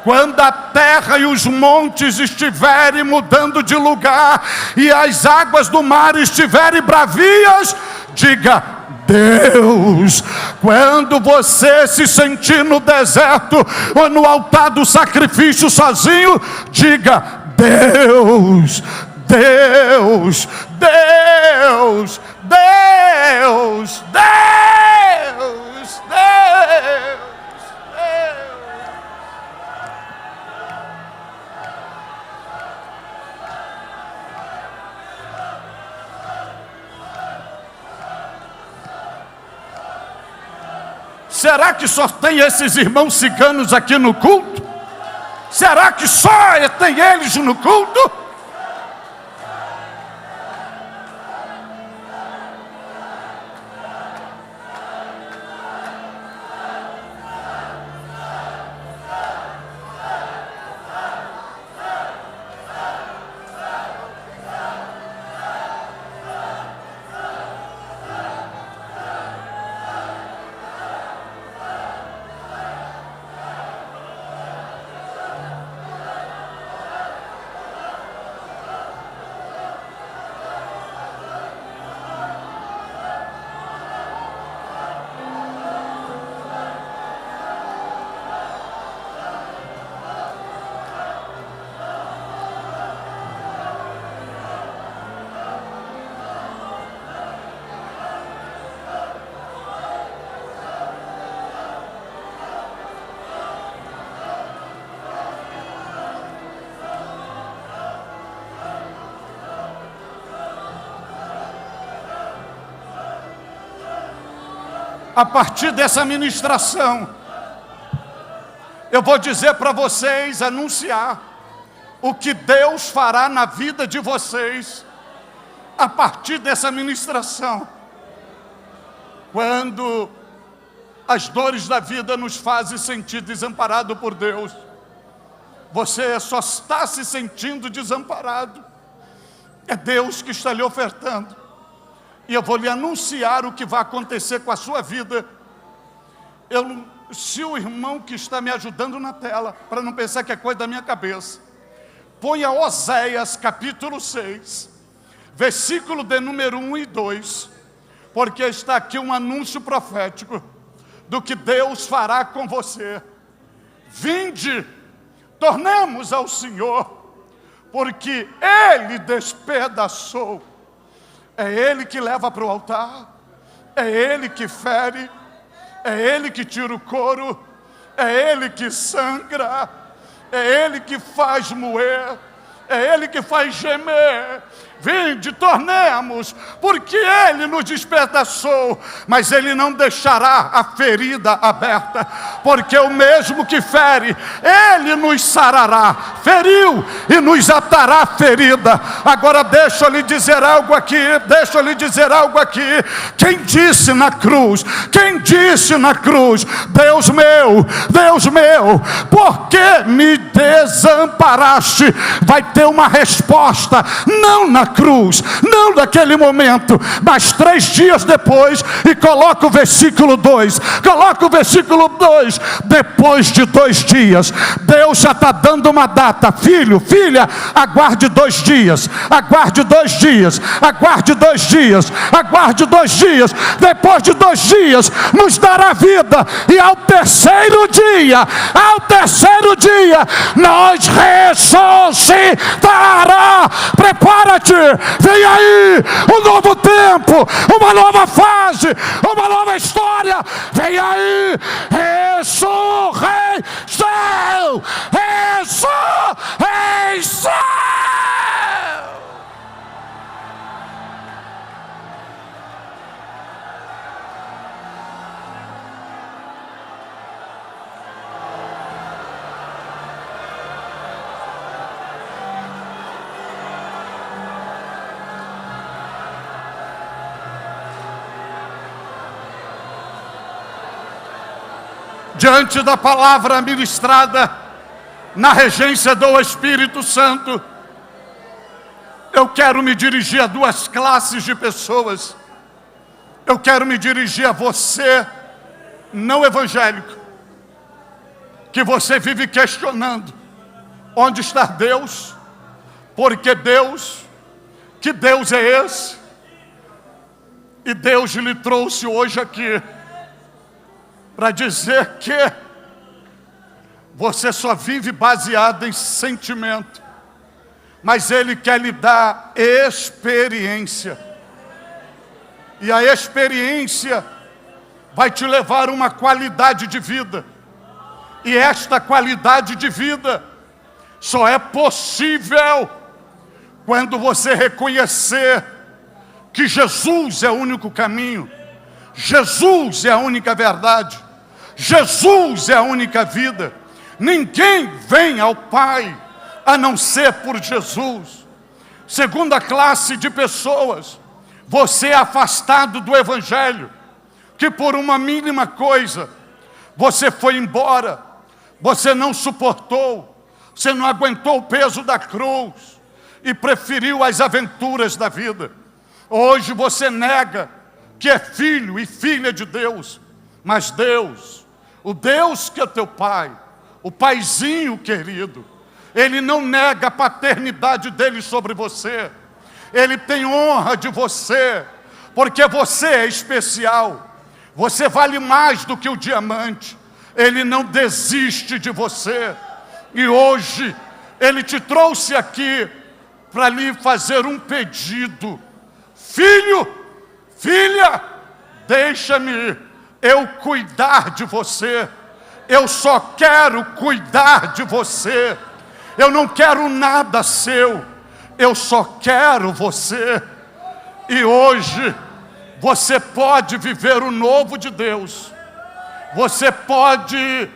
Quando a terra e os montes estiverem mudando de lugar e as águas do mar estiverem bravias, diga: Deus. Quando você se sentir no deserto ou no altar do sacrifício sozinho, diga: Deus. Deus, Deus, Deus, Deus, Deus, Deus. Será que só tem esses irmãos ciganos aqui no culto? Será que só tem eles no culto? A partir dessa ministração, eu vou dizer para vocês, anunciar o que Deus fará na vida de vocês a partir dessa ministração. Quando as dores da vida nos fazem sentir desamparado por Deus, você só está se sentindo desamparado. É Deus que está lhe ofertando. E eu vou lhe anunciar o que vai acontecer com a sua vida. Se o irmão que está me ajudando na tela, para não pensar que é coisa da minha cabeça, ponha Oséias capítulo 6, versículo de número 1 e 2, porque está aqui um anúncio profético do que Deus fará com você. Vinde, tornemos ao Senhor, porque Ele despedaçou. É Ele que leva para o altar, é Ele que fere, é Ele que tira o couro, é Ele que sangra, é Ele que faz moer, é Ele que faz gemer. Vinde, tornemos, porque Ele nos despedaçou, mas Ele não deixará a ferida aberta, porque o mesmo que fere, Ele nos sarará. Feriu e nos atará a ferida. Agora deixa eu lhe dizer algo aqui, Quem disse na cruz, Deus meu, por que me desamparaste? Vai ter uma resposta, não na cruz, não naquele momento, mas 3 dias depois. E coloca o versículo 2, depois de 2 dias, Deus já está dando uma data. Filho, filha, aguarde 2 dias, aguarde 2 dias, aguarde 2 dias, aguarde 2 dias. Depois de 2 dias nos dará vida, e ao terceiro dia nós ressuscitará. Prepara-te, vem aí um novo tempo, uma nova fase, uma nova história. Vem aí, ressurreição, ressurreição. Diante da palavra ministrada na regência do Espírito Santo, eu quero me dirigir a 2 classes de pessoas. Eu quero me dirigir a você, não evangélico, que você vive questionando onde está Deus, porque Deus, que Deus é esse? E Deus lhe trouxe hoje aqui para dizer que você só vive baseado em sentimento, mas Ele quer lhe dar experiência, e a experiência vai te levar a uma qualidade de vida, e esta qualidade de vida só é possível quando você reconhecer que Jesus é o único caminho, Jesus é a única verdade, Jesus é a única vida. Ninguém vem ao Pai a não ser por Jesus. 2ª classe de pessoas, você é afastado do Evangelho, que por uma mínima coisa você foi embora, você não suportou, você não aguentou o peso da cruz e preferiu as aventuras da vida. Hoje você nega que é filho e filha de Deus, mas Deus, o Deus que é teu Pai, o Paizinho querido, Ele não nega a paternidade dEle sobre você. Ele tem honra de você, porque você é especial. Você vale mais do que o diamante. Ele não desiste de você. E hoje, Ele te trouxe aqui para lhe fazer um pedido. Filho, filha, deixa-me eu cuidar de você. Eu só quero cuidar de você. Eu não quero nada seu. Eu só quero você. E hoje Você pode viver o novo de Deus. Você pode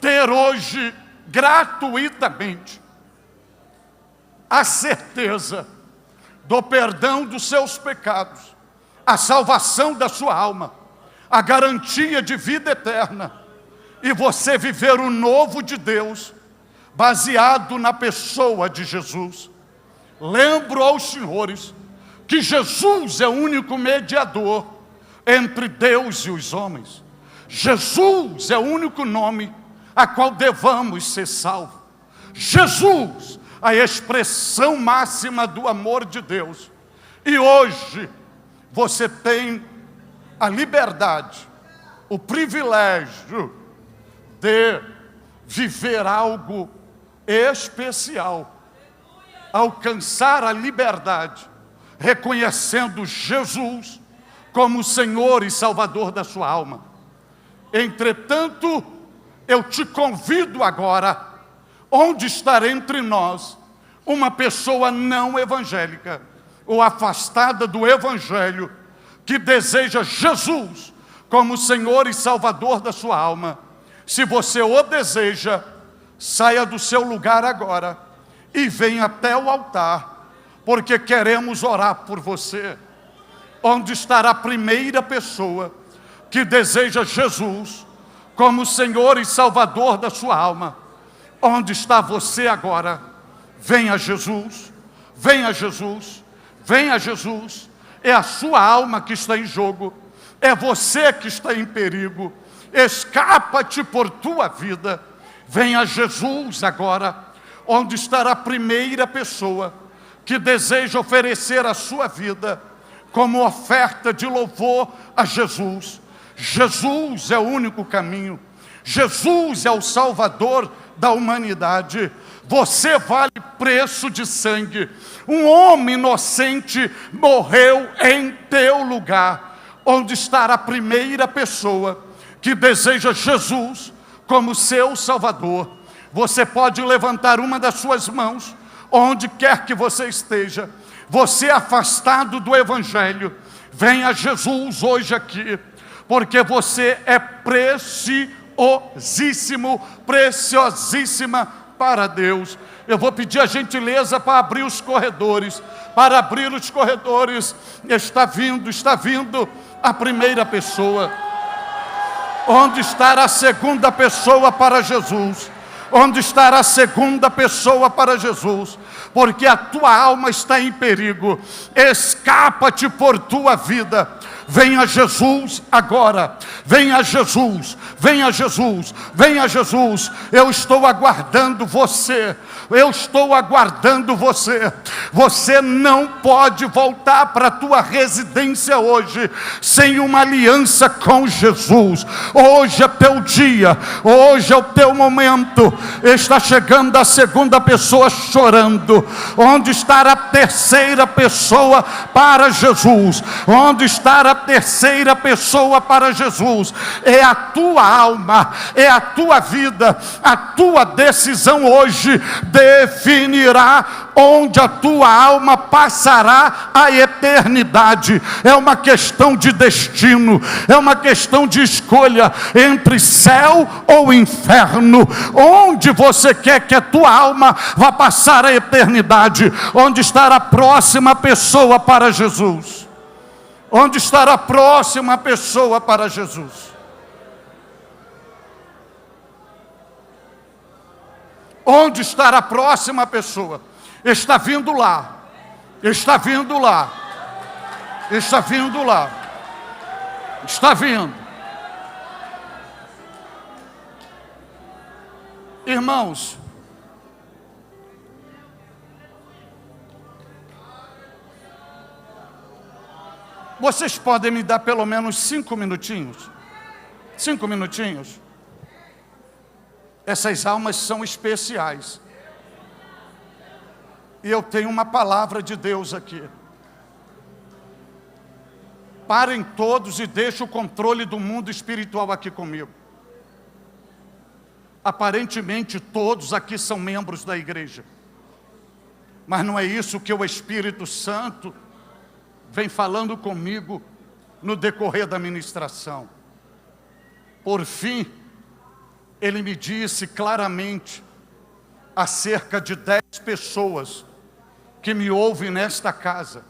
ter hoje, gratuitamente, a certeza do perdão dos seus pecados, a salvação da sua alma, a garantia de vida eterna, e você viver o novo de Deus, baseado na pessoa de Jesus. Lembro aos senhores que Jesus é o único mediador entre Deus e os homens. Jesus é o único nome a qual devamos ser salvos. Jesus, a expressão máxima do amor de Deus. E hoje você tem a liberdade, o privilégio de viver algo especial, alcançar a liberdade, reconhecendo Jesus como o Senhor e Salvador da sua alma. Entretanto, eu te convido agora, onde está entre nós uma pessoa não evangélica, ou afastada do Evangelho, que deseja Jesus como Senhor e Salvador da sua alma. Se você o deseja, saia do seu lugar agora e venha até o altar, porque queremos orar por você. Onde estará a primeira pessoa que deseja Jesus como Senhor e Salvador da sua alma? Onde está você agora? Venha Jesus, venha Jesus, venha Jesus. É a sua alma que está em jogo, é você que está em perigo. Escapa-te por tua vida. Venha Jesus agora. Onde estará a primeira pessoa que deseja oferecer a sua vida como oferta de louvor a Jesus? Jesus é o único caminho. Jesus é o Salvador da humanidade. Você vale preço de sangue. Um homem inocente morreu em teu lugar. Onde estará a primeira pessoa que deseja Jesus como seu Salvador? Você pode levantar uma das suas mãos, onde quer que você esteja. Você afastado do Evangelho, venha Jesus hoje aqui, porque você é preciosíssimo, preciosíssima para Deus. Eu vou pedir a gentileza para abrir os corredores. Para abrir os corredores, está vindo a primeira pessoa. Onde estará a segunda pessoa para Jesus? Onde estará a segunda pessoa para Jesus? Porque a tua alma está em perigo. Escapa-te por tua vida. Venha Jesus agora. Venha Jesus, venha Jesus, venha Jesus. Eu estou aguardando você. Eu estou aguardando você. Você não pode voltar para a tua residência hoje sem uma aliança com Jesus. Hoje é teu dia, hoje é o teu momento. Está chegando a segunda pessoa chorando. Onde está a terceira pessoa para Jesus? Onde está a terceira pessoa para Jesus? É a tua alma, é a tua vida. A tua decisão hoje definirá onde a tua alma passará a eternidade. É uma questão de destino, é uma questão de escolha entre céu ou inferno. Onde você quer que a tua alma vá passar a eternidade? Onde estará a próxima pessoa para Jesus? Onde estará a próxima pessoa para Jesus? Onde estará a próxima pessoa? Está vindo lá. Está vindo lá. Está vindo lá. Está vindo. Irmãos, vocês podem me dar pelo menos 5 minutinhos? 5 minutinhos? Essas almas são especiais. E eu tenho uma palavra de Deus aqui. Parem todos e deixem o controle do mundo espiritual aqui comigo. Aparentemente todos aqui são membros da igreja. Mas não é isso que o Espírito Santo vem falando comigo no decorrer da ministração. Por fim, ele me disse claramente acerca de 10 pessoas que me ouvem nesta casa,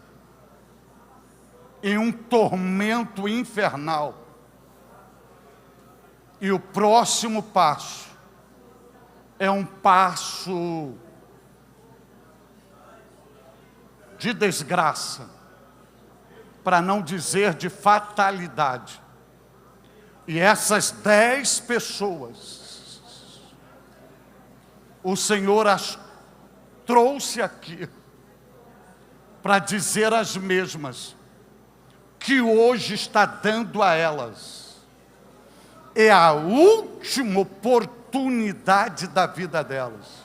em um tormento infernal. E o próximo passo é um passo de desgraça, para não dizer de fatalidade. E essas 10 pessoas, o Senhor as trouxe aqui para dizer as mesmas que hoje está dando a elas. É a última oportunidade da vida delas.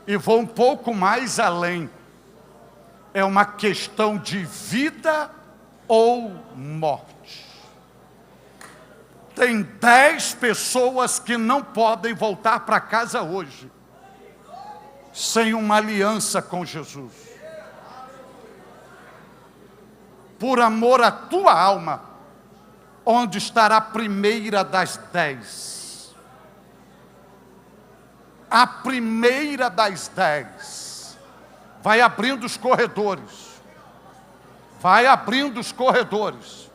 E vou um pouco mais além. É uma questão de vida ou morte. Tem 10 pessoas que não podem voltar para casa hoje sem uma aliança com Jesus. Por amor à tua alma, onde estará a primeira das 10? A primeira das 10. Vai abrindo os corredores. Vai abrindo os corredores.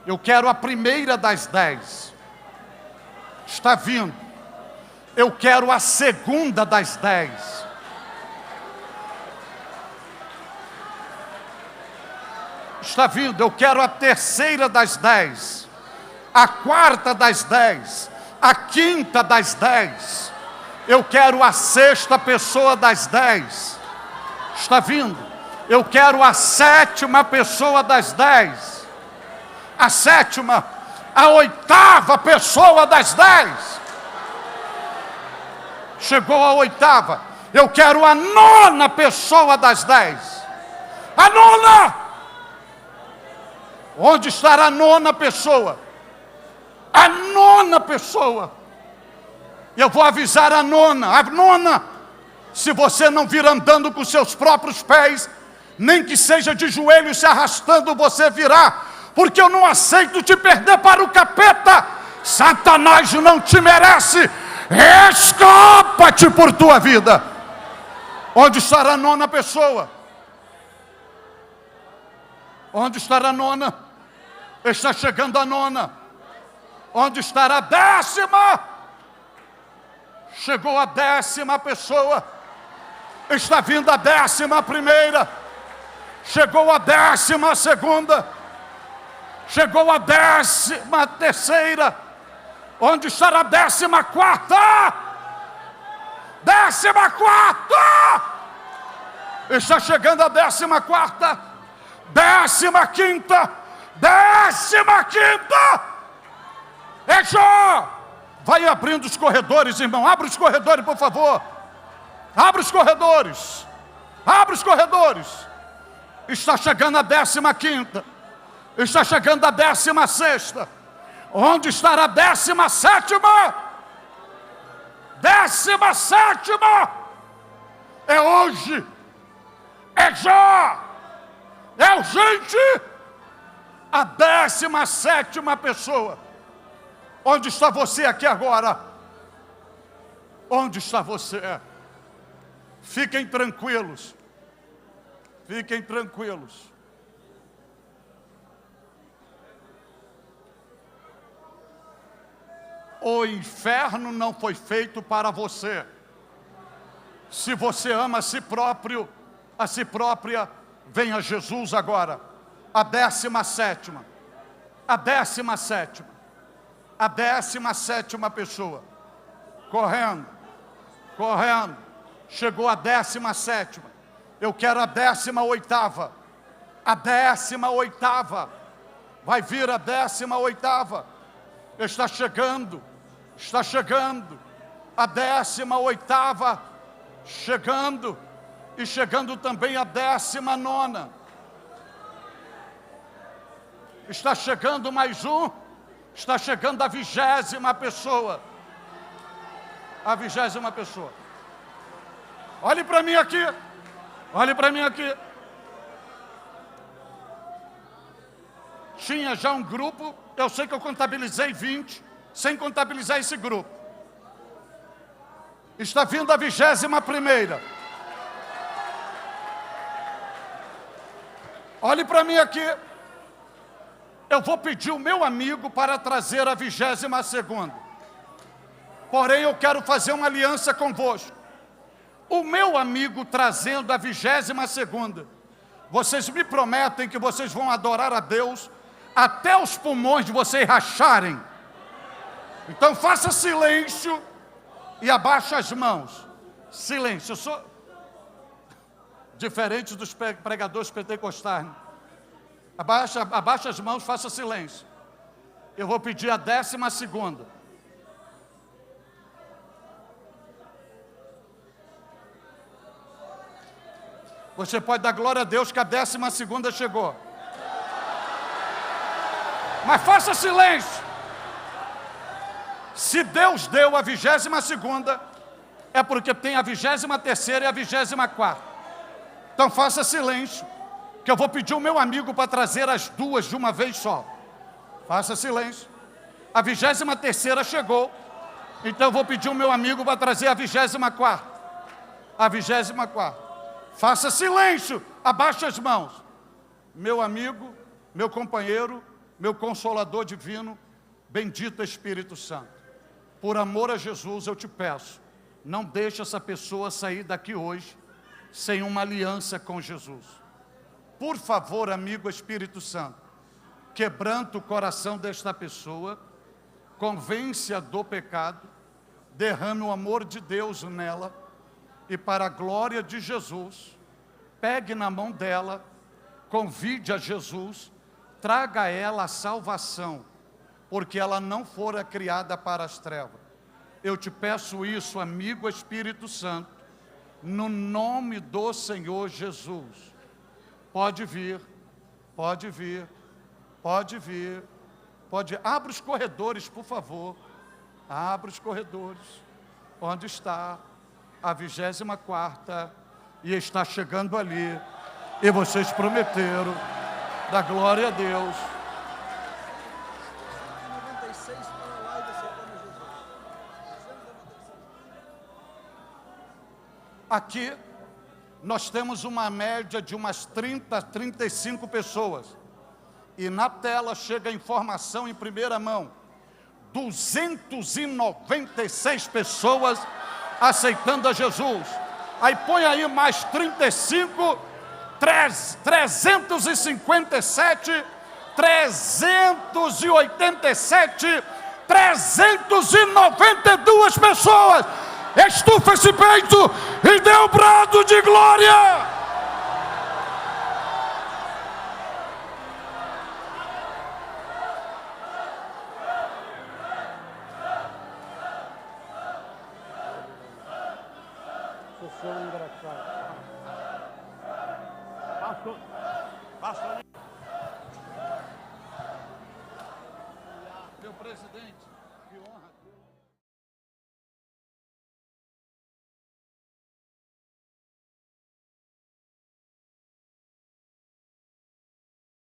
Eu quero a primeira das 10. Está vindo. Eu quero a segunda das 10. Está vindo. Eu quero a terceira das 10. A quarta das 10. A quinta das 10. Eu quero a sexta pessoa das 10. Está vindo. Eu quero a sétima pessoa das 10. A sétima, a oitava pessoa das 10. Chegou a oitava. Eu quero a nona pessoa das 10. A nona! Onde estará a nona pessoa? A nona pessoa. Eu vou avisar a nona. A nona. Se você não vir andando com seus próprios pés, nem que seja de joelhos se arrastando, você virá, porque eu não aceito te perder para o capeta. Satanás não te merece. Escapa-te por tua vida. Onde estará a nona pessoa? Onde estará a nona? Está chegando a nona. Onde estará a décima? Chegou a décima pessoa. Está vindo a 11ª. Chegou a 12ª. Chegou a 13ª. Onde estará a 14ª? 14ª! Está chegando a 14ª. 15ª. 15ª! É Jó! Vai abrindo os corredores, irmão. Abre os corredores, por favor. Abre os corredores. Abre os corredores. Está chegando a 15ª. Está chegando a 16ª. Onde estará a 17ª? 17ª. É hoje. É já. É urgente. A 17ª pessoa. Onde está você aqui agora? Onde está você? Fiquem tranquilos. Fiquem tranquilos. O inferno não foi feito para você. Se você ama a si próprio, a si própria, venha Jesus agora. A 17ª. A 17ª. A 17ª pessoa. Correndo. Correndo. Chegou a 17ª. Eu quero a 18ª. A 18ª. Vai vir a 18ª. Está chegando. Está chegando. A 18ª. Chegando. E chegando também a 19ª. Está chegando mais um. Está chegando a 20ª pessoa. A 20ª pessoa. Olhe para mim aqui. Olhe para mim aqui. tinha já um grupo, eu sei que eu contabilizei 20, sem contabilizar esse grupo. Está vindo a 21ª. Olhe para mim aqui. Eu vou pedir o meu amigo para trazer a 22ª. Porém, eu quero fazer uma aliança convosco. O meu amigo trazendo a 22ª. Vocês me prometem que vocês vão adorar a Deus até os pulmões de vocês racharem. Então faça silêncio e abaixe as mãos. Silêncio. Eu sou diferente dos pregadores pentecostais. Abaixa as mãos, faça silêncio. Eu vou pedir a 12ª. Você pode dar glória a Deus que a 12ª chegou. Mas faça silêncio. Se Deus deu a 22ª, é porque tem a 23ª e a 24ª. Então faça silêncio, que eu vou pedir o meu amigo para trazer as duas de uma vez só. Faça silêncio. A 23ª chegou, então eu vou pedir o meu amigo para trazer a 24ª. A 24ª. Faça silêncio, abaixe as mãos. Meu amigo, meu companheiro, meu consolador divino, bendito Espírito Santo. Por amor a Jesus, eu te peço, não deixe essa pessoa sair daqui hoje sem uma aliança com Jesus. Por favor, amigo Espírito Santo, quebranta o coração desta pessoa, convence-a do pecado, derrame o amor de Deus nela, e para a glória de Jesus, pegue na mão dela, convide a Jesus, traga a ela a salvação, porque ela não fora criada para as trevas. Eu te peço isso, amigo Espírito Santo, no nome do Senhor Jesus. Pode vir, pode vir, pode vir, pode vir. Abra os corredores, por favor. Abra os corredores. Onde está a 24ª e está chegando ali. E vocês prometeram, da glória a Deus. Aqui nós temos uma média de umas 30, 35 pessoas. E na tela chega a informação em primeira mão. 296 pessoas aceitando a Jesus. Aí põe aí mais 35, 357, 387, 392 pessoas. Estufa esse peito e dê um brado de glória. Você é um engraçado. Pastor. Meu presidente, que honra.